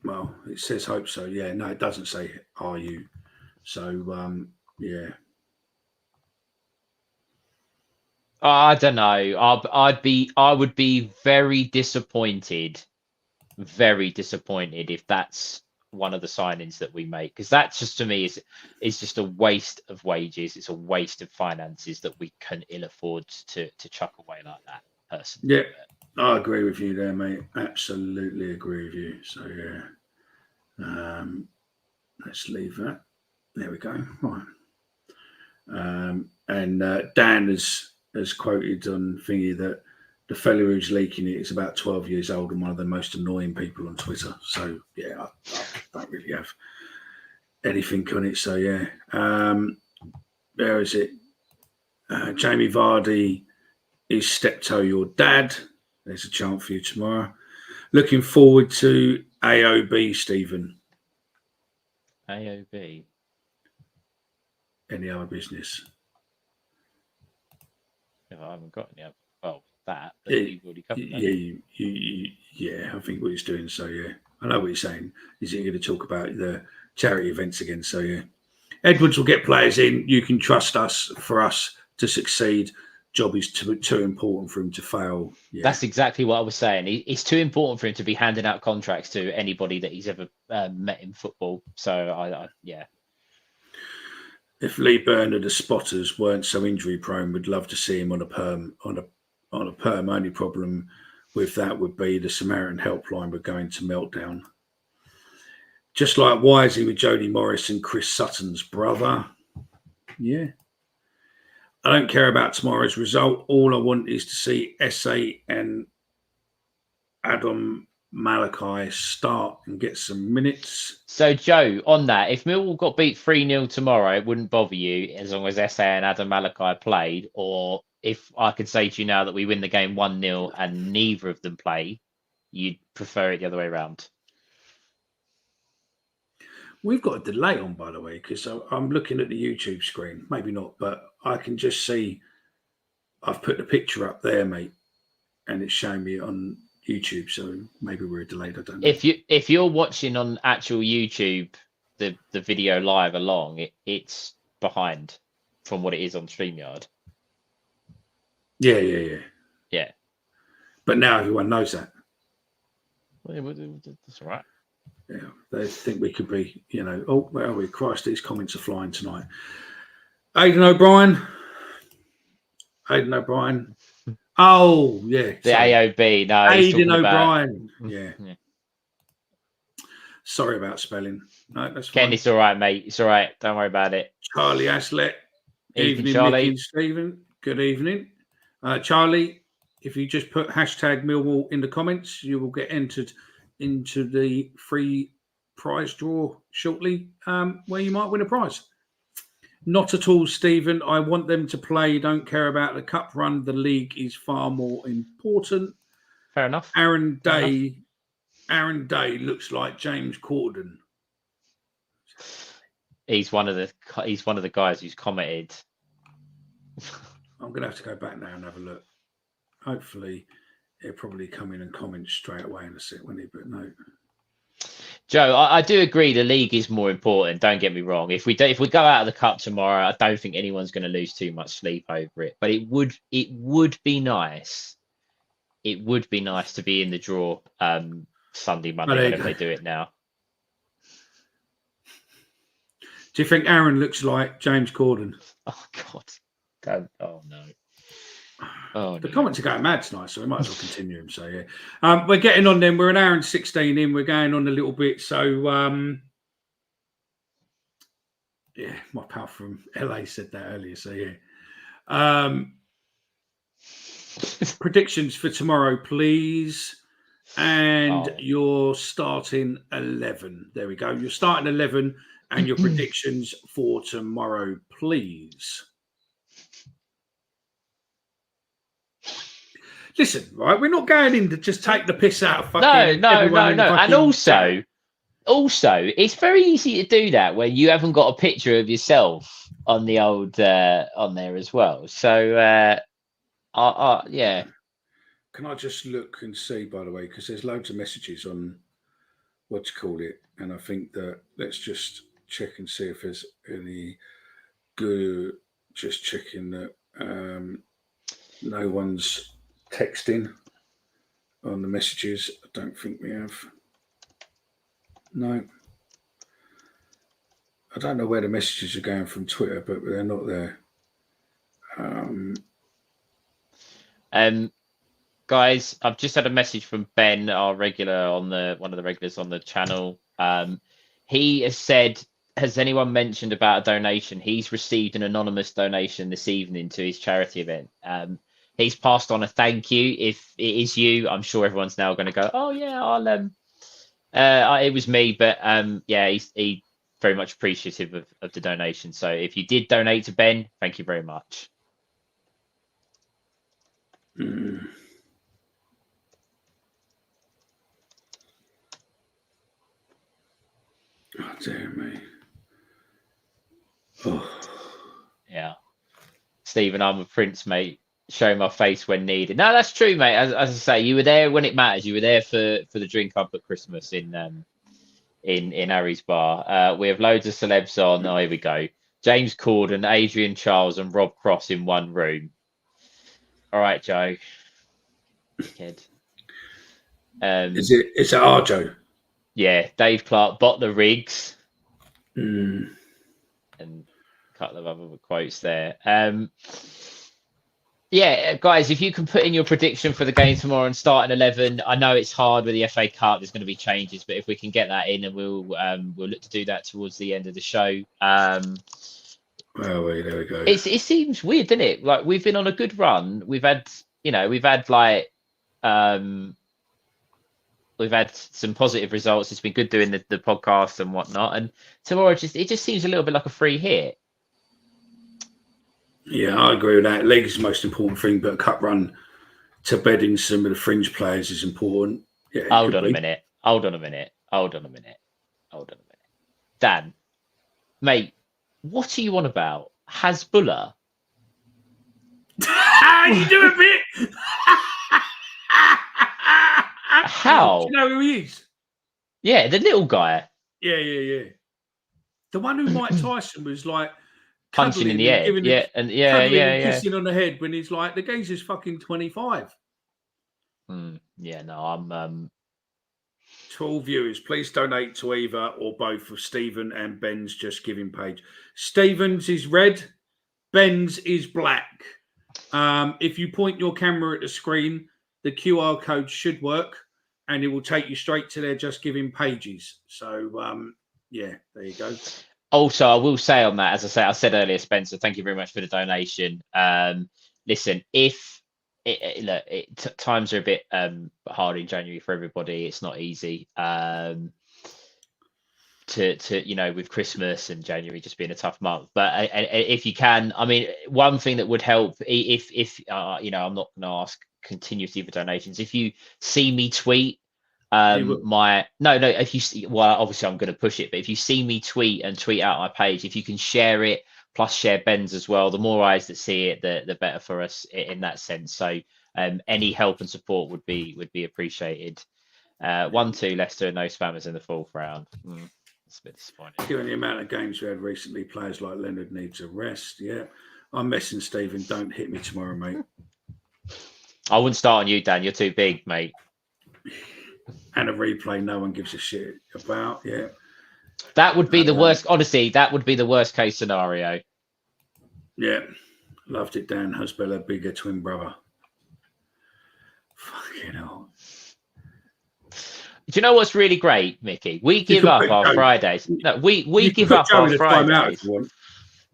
Well, it says hope so. Yeah, no, it doesn't say are you. So yeah. I don't know. I would be very disappointed if that's one of the signings that we make, because that just to me is just a waste of wages. It's a waste of finances that we can ill afford to chuck away like that. Personally. Yeah, I agree with you there, mate. Absolutely agree with you. So yeah, let's leave that. There we go. Right. And Dan has quoted on thingy that the fellow who's leaking it is about 12 years old and one of the most annoying people on Twitter. So yeah, I don't really have anything on it. So yeah, where is it? Jamie Vardy is Steptoe your dad. There's a chant for you tomorrow. Looking forward to AOB, Stephen. AOB. Any other business? No, I haven't got any other. Well, that. But you've already covered that. Yeah, I think what he's doing. So yeah, I know what he's saying. Is he going to talk about the charity events again? So yeah, Edwards will get players in. You can trust us for us to succeed. Job is too important for him to fail. Yeah. That's exactly what I was saying. It's too important for him to be handing out contracts to anybody that he's ever met in football. So yeah. If Lee Bernard, the spotters, weren't so injury prone, we'd love to see him on a perm. Only problem with that would be the Samaritan helpline would go into meltdown. Just like Wisey with Jody Morris and Chris Sutton's brother. Yeah. I don't care about tomorrow's result. All I want is to see SA and Adam Malachi start and get some minutes. So, Joe, on that, if Millwall got beat 3-0 tomorrow, it wouldn't bother you as long as SA and Adam Malachi played? Or if I could say to you now that we win the game 1-0 and neither of them play, you'd prefer it the other way around? We've got a delay on, by the way, because I'm looking at the YouTube screen. Maybe not, but I can just see I've put the picture up there, mate, and it's showing me on YouTube. So maybe we're delayed. I don't know. If you're watching on actual YouTube, the video live along, it's behind from what it is on StreamYard. Yeah. But now everyone knows that. That's all right. Yeah, they think we could be, oh, where are we? Christ, these comments are flying tonight. Aidan O'Brien. Oh, yeah. The sorry. AOB. No, Aidan O'Brien. Yeah. Sorry about spelling. No, that's fine. Ken, it's all right, mate. It's all right. Don't worry about it. Charlie Aslett. Evening, Charlie. Mick and Stephen. Good evening. Charlie, if you just put hashtag Millwall in the comments, you will get entered into the free prize draw shortly, where you might win a prize. Not at all, Stephen. I want them to play. Don't care about the cup run. The league is far more important. Fair enough. Aaron Day looks like James Corden. He's one of the guys who's commented. I'm going to have to go back now and have a look. Hopefully, he'll probably come in and comment straight away in a sec, won't he? But no. Joe, I do agree the league is more important. Don't get me wrong. If we go out of the cup tomorrow, I don't think anyone's going to lose too much sleep over it. But it would be nice. It would be nice to be in the draw Sunday, Monday, whenever they do it now. Do you think Aaron looks like James Corden? Oh God! Oh no! Oh, the comments are going mad tonight, so we might as well continue them. So yeah, we're getting on. Then we're an hour and 16 in. We're going on a little bit. So yeah, my pal from LA said that earlier. So yeah, predictions for tomorrow, please. And your starting 11. There we go. Your starting 11 and your predictions for tomorrow, please. Listen, right? We're not going in to just take the piss out of fucking no. And also, it's very easy to do that when you haven't got a picture of yourself on the old on there as well. So, yeah. Can I just look and see, by the way, because there's loads of messages on what you call it, and I think that let's just check and see if there's any good. Just checking that no one's texting on the messages. I don't think we have. No. I don't know where the messages are going from Twitter, but they're not there. Guys, I've just had a message from Ben, our regular on one of the regulars on the channel. He has said, has anyone mentioned about a donation? He's received an anonymous donation this evening to his charity event. He's passed on a thank you. If it is you, I'm sure everyone's now going to go, oh yeah, it was me. But yeah, he very much appreciative of the donation. So if you did donate to Ben, thank you very much. Oh, dear me. Oh. Yeah. Stephen, I'm a prince, mate. Show my face when needed. No, that's true, mate. As I say, you were there when it matters. You were there for the drink up at Christmas in Harry's bar. We have loads of celebs on. Oh, here we go. James Corden, Adrian Charles, and Rob Cross in one room. All right, Joe. Kid. Is it our Joe? Yeah, Dave Clark, bought the rigs. And a couple of other quotes there. Yeah, guys, if you can put in your prediction for the game tomorrow and start at 11, I know it's hard with the FA Cup. There's going to be changes, but if we can get that in, and we'll look to do that towards the end of the show. Well, there we go. It seems weird, doesn't it? Like we've been on a good run. We've had some positive results. It's been good doing the podcast and whatnot. And tomorrow, it just seems a little bit like a free hit. Yeah, I agree with that. League is the most important thing, but a cup run to bedding some of the fringe players is important. Yeah, Hold on a minute. Dan, mate, what are you on about? Hasbulla? You do a bit. How? Do you know who he is? Yeah, the little guy. Yeah. The one who Mike Tyson was like Punching in cuddling the and head. giving Yeah, and yeah, cuddling yeah, and yeah. kissing on the head when he's like, the geezer's fucking 25. Yeah, no, I'm 12 viewers. Please donate to either or both of Stephen and Ben's Just Giving page. Stephen's is red, Ben's is black. If you point your camera at the screen, the QR code should work and it will take you straight to their Just Giving pages. So, yeah, there you go. Also, I will say on that, as I said earlier, Spencer, thank you very much for the donation. Listen, if times are a bit hard in January for everybody, it's not easy. To with Christmas and January just being a tough month, but if you can, I mean, one thing that would help, if I'm not going to ask continuously for donations. If you see me tweet if you see, well, obviously I'm going to push it, but if you see me tweet out my page, if you can share it plus share Ben's as well, the more eyes that see it, the better for us in that sense. So any help and support would be appreciated. 1-2 Leicester, no spammers in the fourth round. It's a bit disappointing. Given the amount of games we had recently, players like Leonard needs a rest. Yeah, I'm messing, Stephen. Don't hit me tomorrow, mate. I wouldn't start on you, Dan. You're too big, mate. And a replay no one gives a shit about. Yeah, that would be the worst. Honestly, that would be the worst case scenario. Yeah, loved it. Dan Husbella, bigger twin brother. Fucking hell. Do you know what's really great, Mickey? We give up our Fridays. No, we give up our Fridays. Well,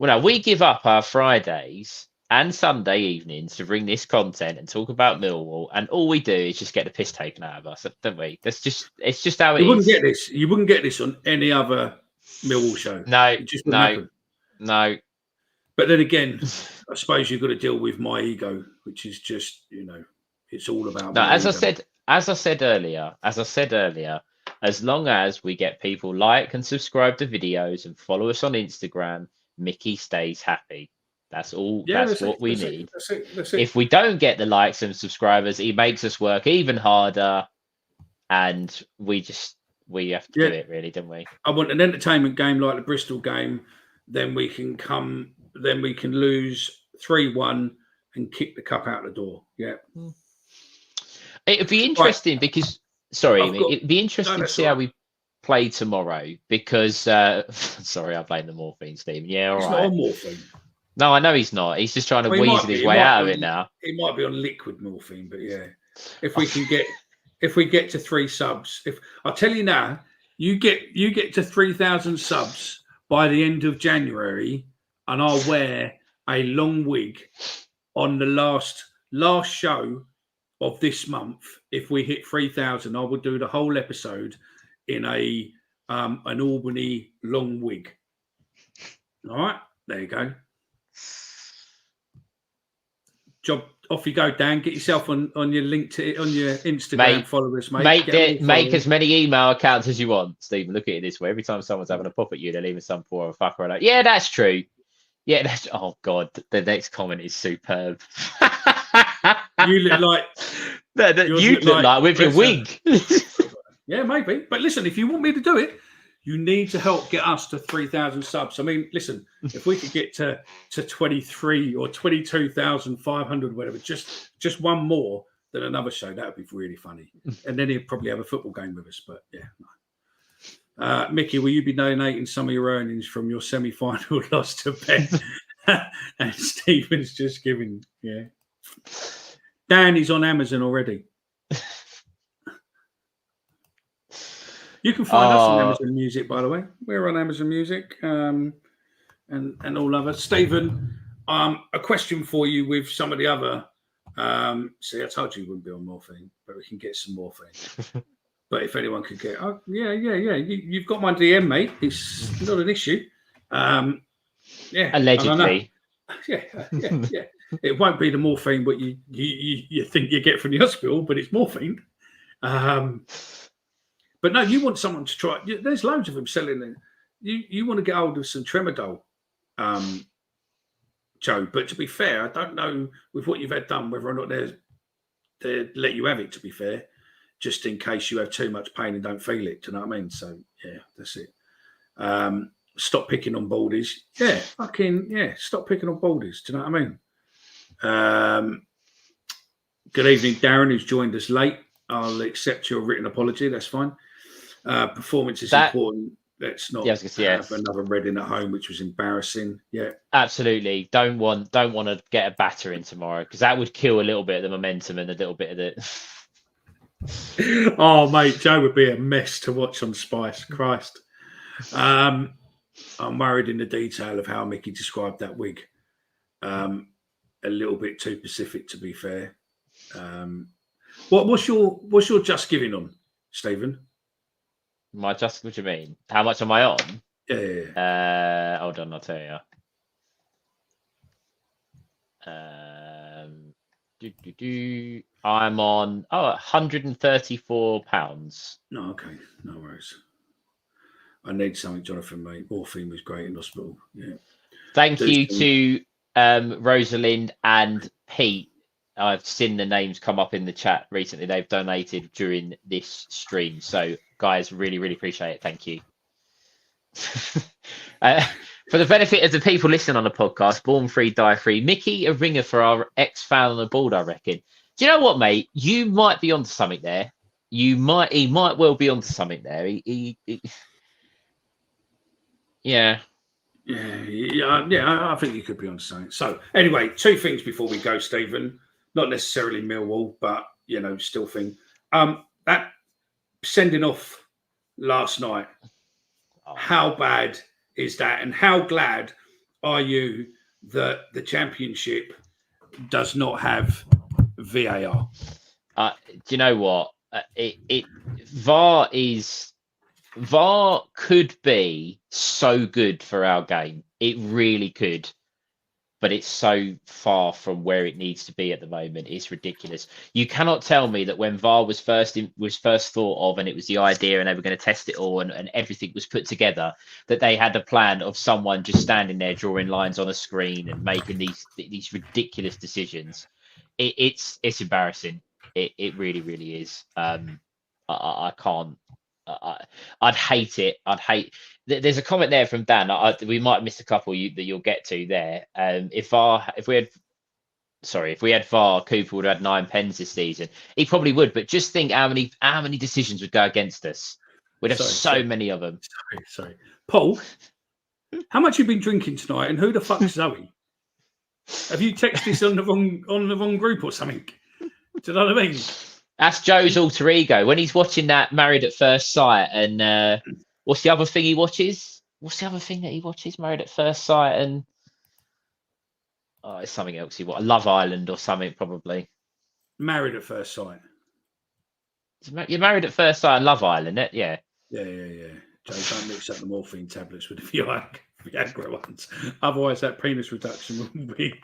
no, we give up our Fridays and Sunday evenings to bring this content and talk about Millwall, and all we do is just get the piss taken out of us, don't we? It's just how it is. You wouldn't get this on any other Millwall show. No, it just wouldn't happen. No. But then again, I suppose you've got to deal with my ego, which is just, it's all about. No, as I said earlier, as long as we get people like and subscribe to videos and follow us on Instagram, Mickey stays happy. That's all. Yeah, that's what we need. That's it. If we don't get the likes and subscribers, he makes us work even harder, and we have to do it, really, don't we? I want an entertainment game like the Bristol game. Then we can lose 3-1 and kick the cup out the door. Yeah. It'd be interesting because it'd be interesting to see how we play tomorrow because sorry, I blame the morphine, Stephen. Yeah, all right. He's not on morphine. No, I know he's not. He's just trying to weasel his way out of it now. He might be on liquid morphine, but yeah. If we get to 3 subs, if I'll tell you now, you get to 3,000 subs by the end of January, and I'll wear a long wig on the last show of this month. If we hit 3,000, I would do the whole episode in an Albany long wig. All right, there you go. Job off you go, Dan. Get yourself on your LinkedIn, on your Instagram followers, mate. Make as many email accounts as you want, Stephen. Look at it this way: every time someone's having a pop at you, they're leaving some poor fucker like, "Yeah, that's true." Yeah, that's. Oh God, the next comment is superb. You look like you look like with your wig. Yeah, maybe. But listen, if you want me to do it, you need to help get us to 3,000 subs. I mean, listen, if we could get to 23 or 22,500, whatever, just one more than another show, that would be really funny. And then he'd probably have a football game with us. But yeah, no. Mickey, will you be donating some of your earnings from your semi-final loss to Ben? And Stephen's just giving, yeah. Dan is on Amazon already. You can find us on Amazon Music, by the way. We're on Amazon Music and all other. Stephen, a question for you with some of the other. See, I told you wouldn't be on morphine, but we can get some morphine. But if anyone could get, you've got my DM, mate. It's not an issue. Yeah, allegedly. Yeah. It won't be the morphine, but you think you get from the hospital, but it's morphine. But no, you want someone to try. There's loads of them selling it. You want to get hold of some Tramadol. Joe. But to be fair, I don't know with what you've had done whether or not they let you have it. To be fair, just in case you have too much pain and don't feel it. Do you know what I mean? So yeah, that's it. Stop picking on baldies. Yeah, stop picking on baldies. Do you know what I mean? Good evening, Darren, who's joined us late. I'll accept your written apology. That's fine. Performance is important. Let's not have another Reading at home, which was embarrassing. Yeah, absolutely. Don't want to get a battering tomorrow, because that would kill a little bit of the momentum and a little bit of the. Oh, mate, Joe would be a mess to watch on Spice. Christ. I'm worried in the detail of how Mickey described that wig. A little bit too specific, to be fair. What's your just giving on, Stephen? My just, what do you mean? How much am I on? Yeah. Hold on, I'll tell you. I'm on £134. No, okay, no worries. I need something, Jonathan, mate. Morphine was great in hospital. Yeah. Thank you to Rosalind and Pete. I've seen the names come up in the chat recently. They've donated during this stream. So, guys, really, really appreciate it. Thank you. For the benefit of the people listening on the podcast, Born Free, Die Free, Mickey, a ringer for our ex-fan on the board, I reckon. Do you know what, mate? You might be onto something there. He might well be onto something there. Yeah. I think you could be onto something. So, anyway, two things before we go, Stephen. Not necessarily Millwall, but, still thing. That sending off last night, how bad is that? And how glad are you that the Championship does not have VAR? Do you know what? VAR could be so good for our game. It really could. But it's so far from where it needs to be at the moment. It's ridiculous. You cannot tell me that when VAR was first thought of, and it was the idea, and they were going to test it all, and everything was put together, that they had a plan of someone just standing there drawing lines on a screen and making these ridiculous decisions. It's embarrassing. It really, really is. I can't. I'd hate it. There's a comment there from Dan. We might have missed a couple that you'll get to there. If we had VAR, Cooper would have had 9 pens this season. He probably would, but just think how many decisions would go against us. We'd have so many of them. Sorry, Paul. How much you been drinking tonight? And who the fuck's Zoe? Have you texted this on the wrong group or something? Do you know what I mean? That's Joe's alter ego when he's watching that Married at First Sight. And what's the other thing he watches? What's the other thing that he watches? Married at First Sight and it's something else. Love Island or something probably. Married at First Sight. You're Married at First Sight and Love Island, yeah. Yeah. Joe, don't mix up the morphine tablets with the Viagra ones. Otherwise, that penis reduction will be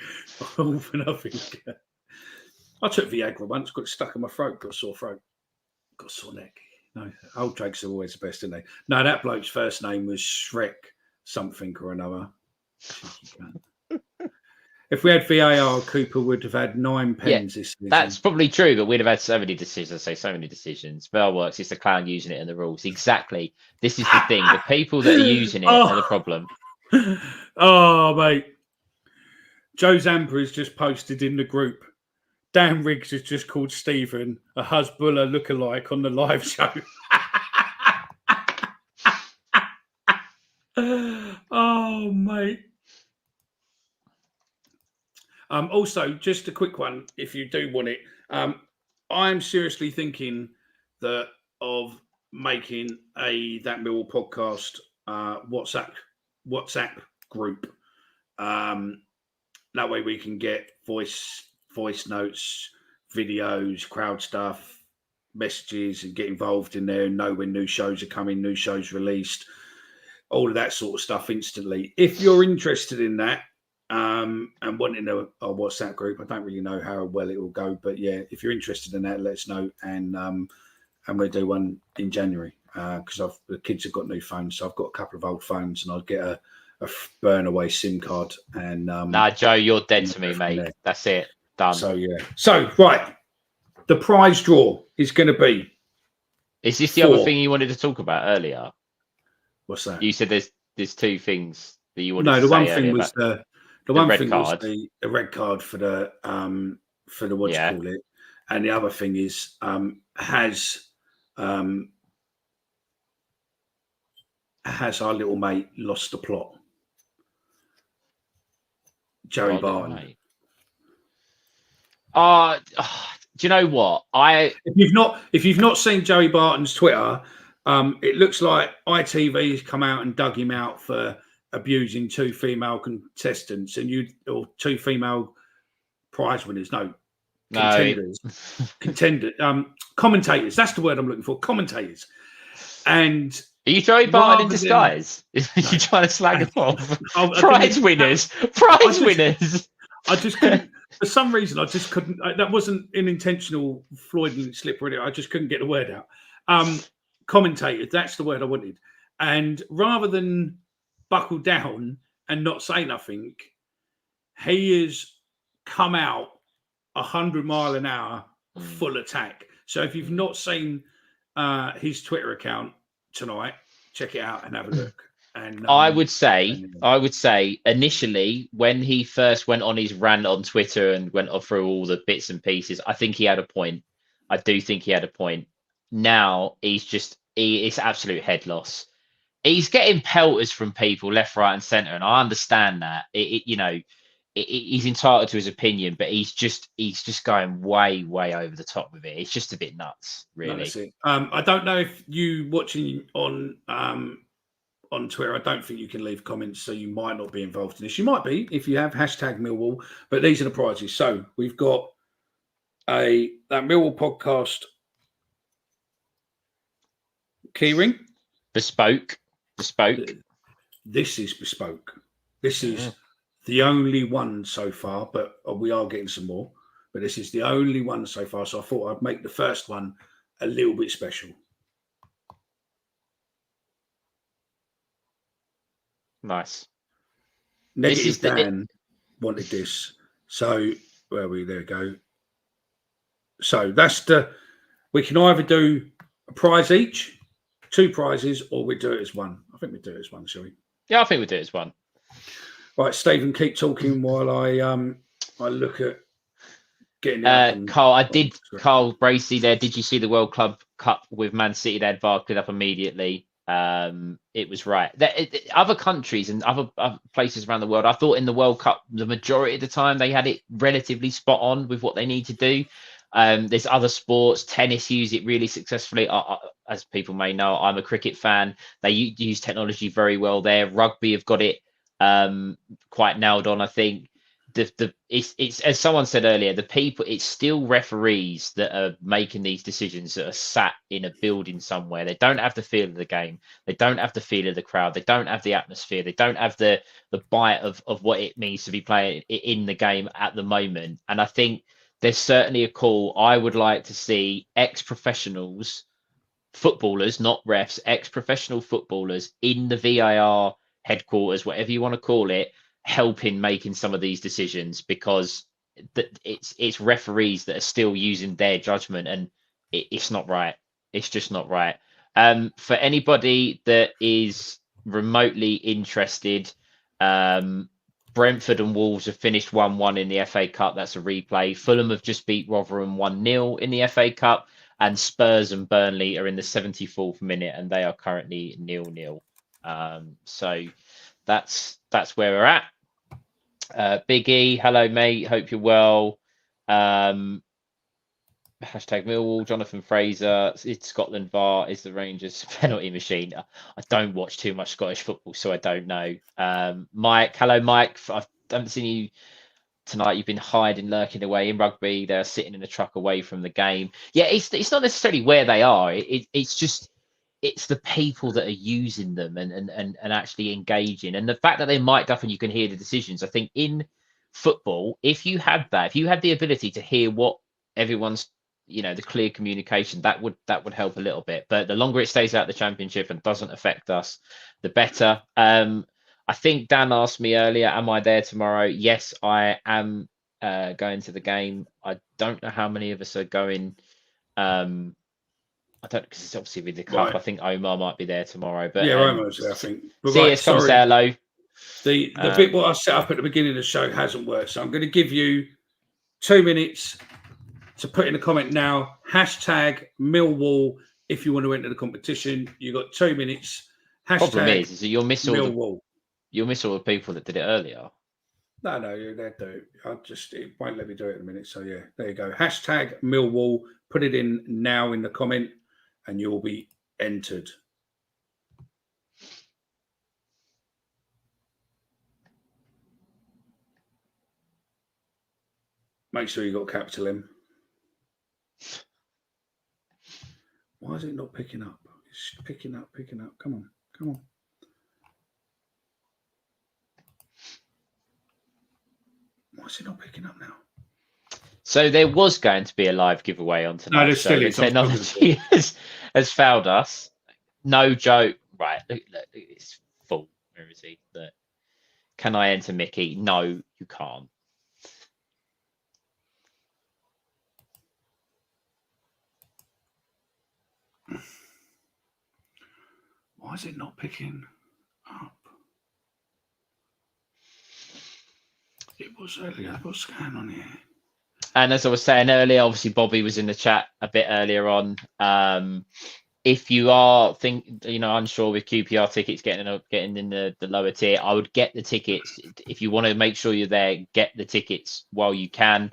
all for nothing. I took Viagra once, got stuck in my throat, got a sore throat, got a sore neck. No, old drugs are always the best, aren't they? No, that bloke's first name was Shrek something or another. If we had VAR, Cooper would have had 9 pens this season. That's probably true, but we'd have had so many decisions. VAR works. It's the clown using it in the rules. Exactly. This is the thing. The people that are using it are the problem. Oh, mate. Joe Zampa has just posted in the group. Dan Riggs has just called Stephen a Hezbollah lookalike on the live show. Oh, mate. Also, just a quick one, if you do want it. I'm seriously thinking of making That Millwall podcast WhatsApp group. That way we can get voice notes, videos, crowd stuff, messages, and get involved in there and know when new shows are coming, new shows released, all of that sort of stuff instantly. If you're interested in that and wanting a WhatsApp group, I don't really know how well it will go, but yeah, if you're interested in that, let us know, and we'll do one in January because the kids have got new phones, so I've got a couple of old phones, and I'll get a burn away SIM card. And Nah, Joe, you're dead to me, mate. That's it. Done. So yeah. So right, the prize draw is going to be. Is this the other thing you wanted to talk about earlier? What's that? You said there's two things that you wanted to say. No, the one thing was the one red thing card. was the red card for the what do you call it, and the other thing is has our little mate lost the plot? Joey Barton. Do you know what? If you've not seen Joey Barton's Twitter, it looks like ITV has come out and dug him out for abusing two female contestants or two female prize winners. Commentators. That's the word I'm looking for. Commentators. And are you Joey Barton in disguise? Are you trying to slag him off? Prize winners. I just couldn't. For some reason, I just couldn't. That wasn't an intentional Freudian slip or anything. I just couldn't get the word out. Commentators. That's the word I wanted. And rather than buckle down and not say nothing, he has come out 100 miles an hour, full attack. So if you've not seen his Twitter account tonight, check it out and have a look. And I would say initially when he first went on his rant on Twitter and went through all the bits and pieces, I think he had a point. I do think he had a point. Now it's absolute head loss. He's getting pelters from people left, right, and centre, and I understand that. He's entitled to his opinion, but he's just going way over the top with it. It's just a bit nuts, really. That's it. I don't know if you watching on Twitter. I don't think you can leave comments, so you might not be involved in this. You might be if you have hashtag Millwall. But these are the prizes. So we've got that Millwall podcast keyring, bespoke. This is bespoke. This is the only one so far, but we are getting some more. But this is the only one so far. So I thought I'd make the first one a little bit special. Nice. Negative Dan wanted this. So where are we? There we go. So we can either do a prize each, two prizes, or we do it as one. I think we do it as one, shall we? Yeah, I think we do it as one. Right, Stephen, keep talking while I look at getting it. Carl Bracey there. Did you see the World Club Cup with Man City? They had Barkley up immediately. It was right. Other countries and other places around the world, I thought in the World Cup, the majority of the time they had it relatively spot on with what they need to do. There's other sports. Tennis use it really successfully. As people may know, I'm a cricket fan. They use technology very well there. Rugby have got it quite nailed on, I think. It's as someone said earlier, it's still referees that are making these decisions that are sat in a building somewhere. They don't have the feel of the game. They don't have the feel of the crowd. They don't have the atmosphere. They don't have the bite of what it means to be playing in the game at the moment. And I think there's certainly a call. I would like to see ex-professionals, footballers, not refs, ex-professional footballers in the VAR headquarters, whatever you want to call it, helping making some of these decisions, because it's referees that are still using their judgment, and it's not right. It's just not right. For anybody that is remotely interested, Brentford and Wolves have finished 1-1 in the FA Cup. That's a replay. Fulham have just beat Rotherham 1-0 in the FA Cup, and Spurs and Burnley are in the 74th minute, and they are currently 0-0. So that's where we're at. Big E, hello mate, hope you're well. Hashtag Millwall, Jonathan Fraser, it's Scotland VAR is the Rangers penalty machine. I don't watch too much Scottish football, so I don't know. Mike, hello Mike, I haven't seen you tonight. You've been hiding, lurking away in rugby. They're sitting in a truck away from the game. Yeah, it's not necessarily where they are. It's just it's the people that are using them and actually engaging. And the fact that they mic'd up and you can hear the decisions, I think in football, if you had the ability to hear what everyone's, the clear communication, that would help a little bit. But the longer it stays out of the Championship and doesn't affect us, the better. I think Dan asked me earlier, am I there tomorrow? Yes, I am going to the game. I don't know how many of us are going. I don't, because it's obviously with the cup. Right. I think Omar might be there tomorrow. But Yeah, Romo's there, I think. But see us, come say hello. The bit what I set up at the beginning of the show hasn't worked. So I'm going to give you 2 minutes to put in a comment now. Hashtag Millwall if you want to enter the competition. You've got 2 minutes. Problem Hashtag is that you'll miss all Millwall. You'll miss all the people that did it earlier. No, they do. It won't let me do it in a minute. So yeah, there you go. Hashtag Millwall. Put it in now in the comment, and you'll be entered. Make sure you got capital M. Why is it not picking up? It's picking up. Come on. Why is it not picking up now? So there was going to be a live giveaway on tonight's No, show. still The technology has failed us. No joke. Right, look, it's full. Where is he? Look. Can I enter Mickey? No, you can't. Why is it not picking up? It was earlier. What's going on here? And as I was saying earlier, obviously Bobby was in the chat a bit earlier on. If you are unsure with QPR tickets getting in the lower tier, I would get the tickets. If you want to make sure you're there, get the tickets while you can.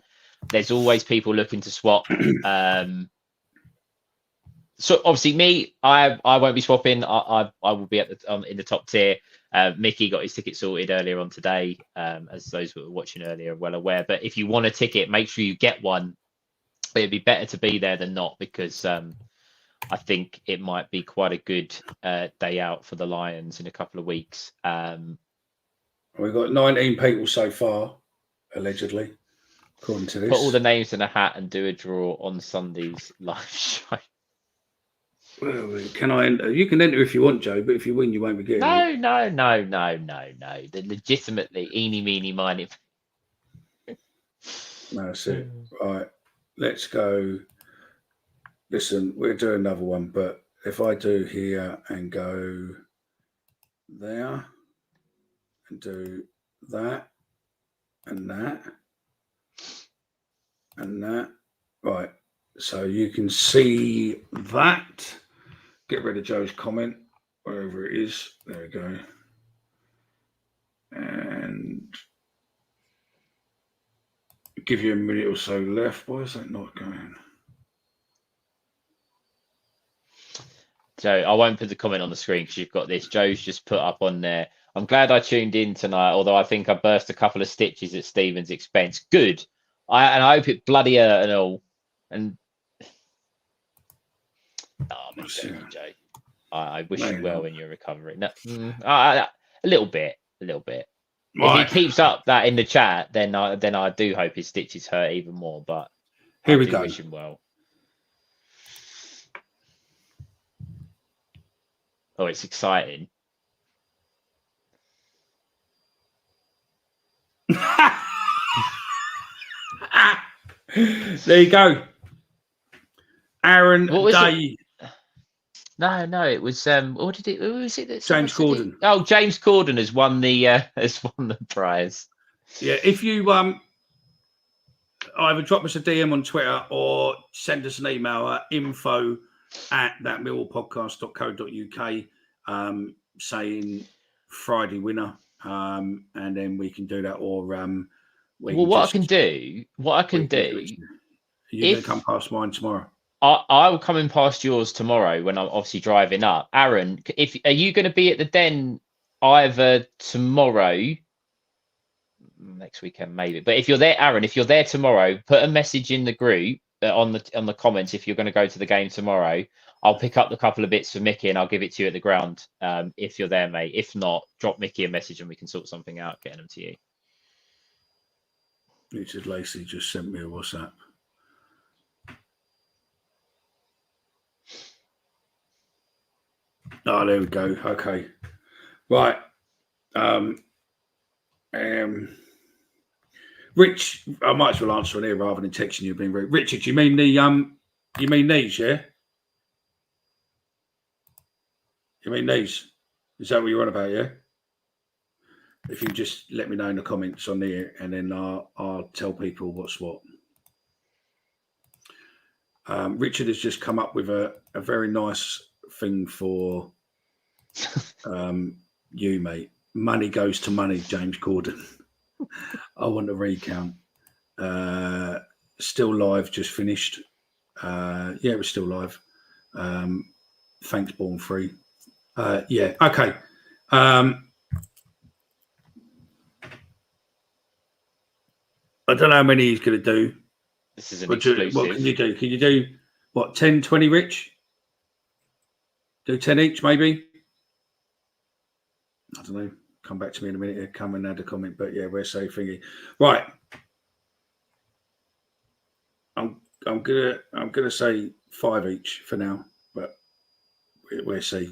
There's always people looking to swap. So obviously me, I won't be swapping. I will be at in the top tier. Mickey got his ticket sorted earlier on today, as those who were watching earlier are well aware. But if you want a ticket, make sure you get one. It'd be better to be there than not, because I think it might be quite a good day out for the Lions in a couple of weeks. We've got 19 people so far, allegedly, according to this. Put all the names in a hat and do a draw on Sunday's live show. Well, can I enter? You can enter if you want, Joe, but if you win, you won't be getting it. No. They're legitimately eeny, meeny, miny. No, that's it. Right, let's go. Listen, we'll do another one, but if I do here and go there and do that and that and that, right, so you can see that. Get rid of Joe's comment, wherever it is. There we go. And give you a minute or so left. Why is that not going? Joe, I won't put the comment on the screen because you've got this. Joe's just put up on there. I'm glad I tuned in tonight, although I think I burst a couple of stitches at Stephen's expense. Good. I hope it bloody hurt and all. And I'm joking, Joe. I wish you well in your recovery. No, a little bit. Right. If he keeps up that in the chat, then I do hope his stitches hurt even more. But here we go. Wish him well. Oh, it's exciting. There you go. Aaron Day. No, it was what did it? Who was it? That James Corden. Oh, James Corden has won the prize. Yeah, if you either drop us a DM on Twitter or send us an email at info@thatmillwallpodcast.co.uk saying Friday winner, and then we can do that. Or what I can do. You're going to come past mine tomorrow. I will come in past yours tomorrow when I'm obviously driving up. Aaron, are you going to be at the Den either tomorrow, next weekend maybe? But if you're there, Aaron, if you're there tomorrow, put a message in the group on the comments if you're going to go to the game tomorrow. I'll pick up the couple of bits for Mickey and I'll give it to you at the ground if you're there, mate. If not, drop Mickey a message and we can sort something out, getting them to you. Richard Lacey just sent me a WhatsApp. Oh, there we go. Okay. Right. Rich, I might as well answer it here rather than texting you being rude. Richard, you mean you mean these, yeah? You mean these? Is that what you're on about, yeah? If you just let me know in the comments on there, and then I'll tell people what's what. Richard has just come up with a very nice thing for you, mate. Money goes to money, James Corden. I want a recount. Still live, just finished. Yeah, it was still live. Thanks, Born Free. Yeah, okay. I don't know how many he's going to do. This is an exclusive. What can you do? Can you do, what, 10, 20, Rich? Do 10 each, maybe? I don't know. Come back to me in a minute. Come and add a comment. But yeah, we're safe thingy. Right. I'm gonna say 5 each for now, but we'll see.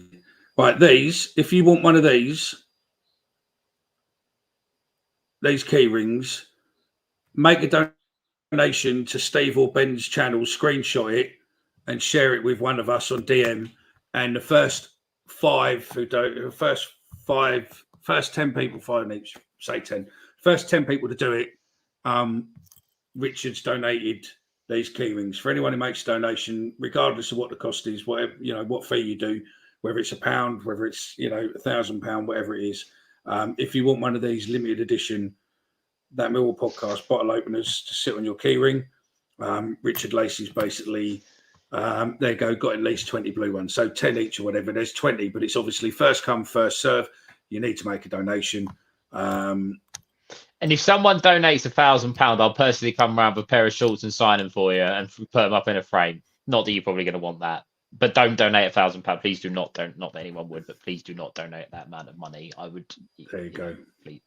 Right, these. If you want one of these key rings, make a donation to Steve or Ben's channel, screenshot it, and share it with one of us on DM. And the first 5 who don't, first 10 people, 5 each, say 10. First 10 people to do it. Richard's donated these key rings. For anyone who makes a donation, regardless of what the cost is, whatever, what fee you do, whether it's £1, whether it's £1,000, whatever it is. If you want one of these limited edition That Millwall Podcast bottle openers to sit on your key ring, Richard Lacey's basically there you go, got at least 20 blue ones, so 10 each or whatever. There's 20, but it's obviously first come, first serve. You need to make a donation. And if someone donates £1,000, I'll personally come around with a pair of shorts and sign them for you and put them up in a frame. Not that you're probably going to want that, but don't donate £1,000. Please do not. Not that anyone would, but please do not donate that amount of money. I would. There you go. Please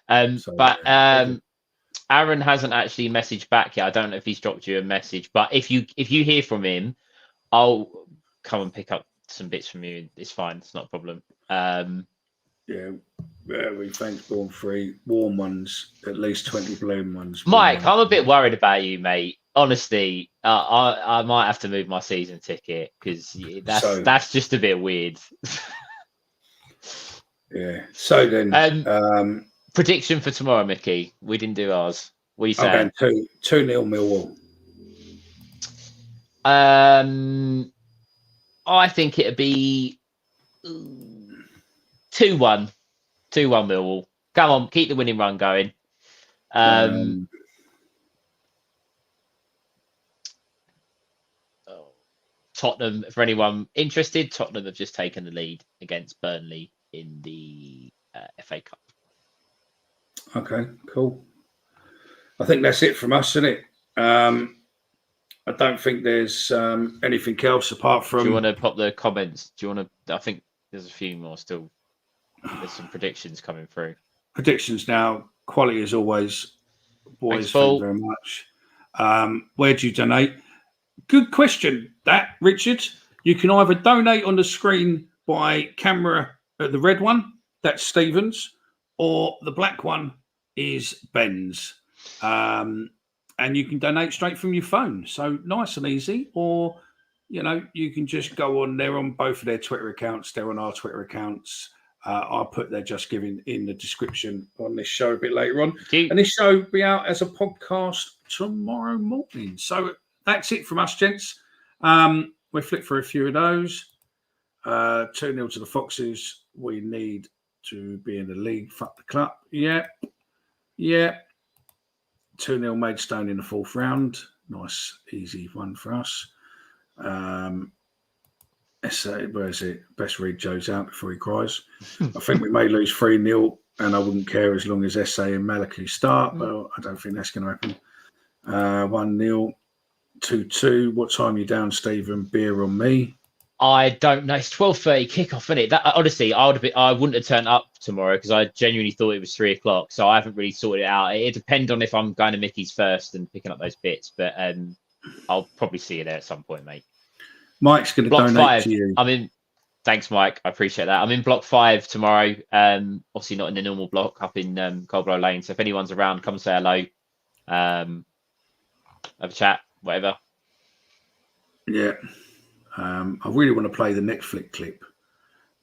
no. Aaron hasn't actually messaged back yet. I don't know if he's dropped you a message, but if you hear from him, I'll come and pick up some bits from you. It's fine. It's not a problem. We thanks Born Free. Warm ones, at least 20 bloom ones. Mike, I'm a bit worried about you, mate. Honestly, I might have to move my season ticket because that's just a bit weird. Yeah. So then, prediction for tomorrow, Mickey. We didn't do ours. What are you saying? 2-0 Millwall. I think it'd be 2-1. 2-1 Millwall. Come on, keep the winning run going. Tottenham, for anyone interested, Tottenham have just taken the lead against Burnley in the FA Cup. Okay, cool. I think that's it from us, isn't it? I don't think there's anything else apart from... Do you want to pop the comments? Do you want to... I think there's a few more still. There's some predictions coming through. Predictions now. Quality as always. Boys, thank you very much. Where do you donate? Good question, that, Richard. You can either donate on the screen by camera at the red one, that's Stephen's, or the black one is Ben's. And you can donate straight from your phone. So nice and easy. Or, you can just go on. They're on both of their Twitter accounts. They're on our Twitter accounts. I'll put their Just Giving in the description on this show a bit later on. And this show will be out as a podcast tomorrow morning. So that's it from us, gents. We'll flip through a few of those. 2-0 to the Foxes. We need to be in the league. Fuck the club. Yeah. 2-0 Maidstone in the 4th round. Nice, easy one for us. Where is it? Best read Joe's out before he cries. I think we may lose 3-0, and I wouldn't care as long as SA and Malachi start. Well, I don't think that's going to happen. 1-0, 2-2. What time are you down, Stephen? Beer on me. I don't know. It's 12:30 kickoff, isn't it? That honestly, I wouldn't have turned up tomorrow because I genuinely thought it was 3 o'clock. So I haven't really sorted it out. It depends on if I'm going to Mickey's first and picking up those bits, but I'll probably see you there at some point, mate. Mike's going to donate to you. I mean, Thanks, Mike. I appreciate that. I'm in block 5 tomorrow. Obviously not in the normal block, up in Coldblow Lane. So if anyone's around, come say hello. Have a chat, whatever. Yeah. I really want to play the Netflix clip,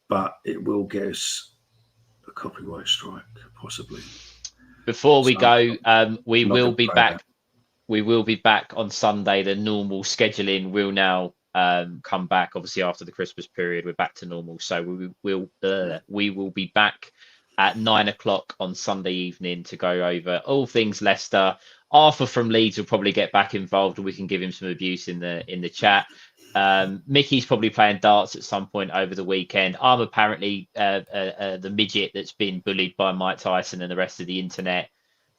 but it will get us a copyright strike, possibly. Before we go, we not will gonna be play back. that. We will be back on Sunday. The normal scheduling will now come back. Obviously, after the Christmas period, we're back to normal. So we will be back at 9 o'clock on Sunday evening to go over all things Leicester. Arthur from Leeds will probably get back involved, and we can give him some abuse in the chat. Mickey's probably playing darts at some point over the weekend. I'm apparently the midget that's been bullied by Mike Tyson and the rest of the internet.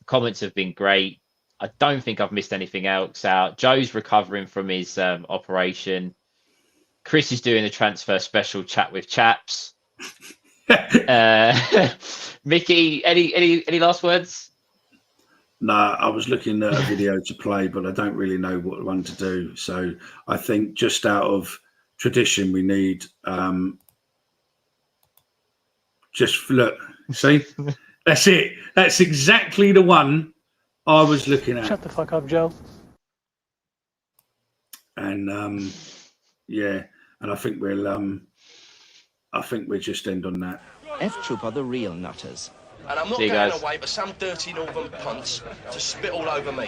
The comments have been great. I don't think I've missed anything else out. Joe's recovering from his operation. Chris is doing a transfer special chat with chaps. Mickey, any last words? No, I was looking at a video to play, but I don't really know what one to do. So I think just out of tradition, we need just look. See, that's it. That's exactly the one I was looking at. Shut the fuck up, Joe. And yeah, and I think we'll just end on that. F-Troop are the real nutters. And I'm not See you going guys. away for some dirty northern punts to spit all over me.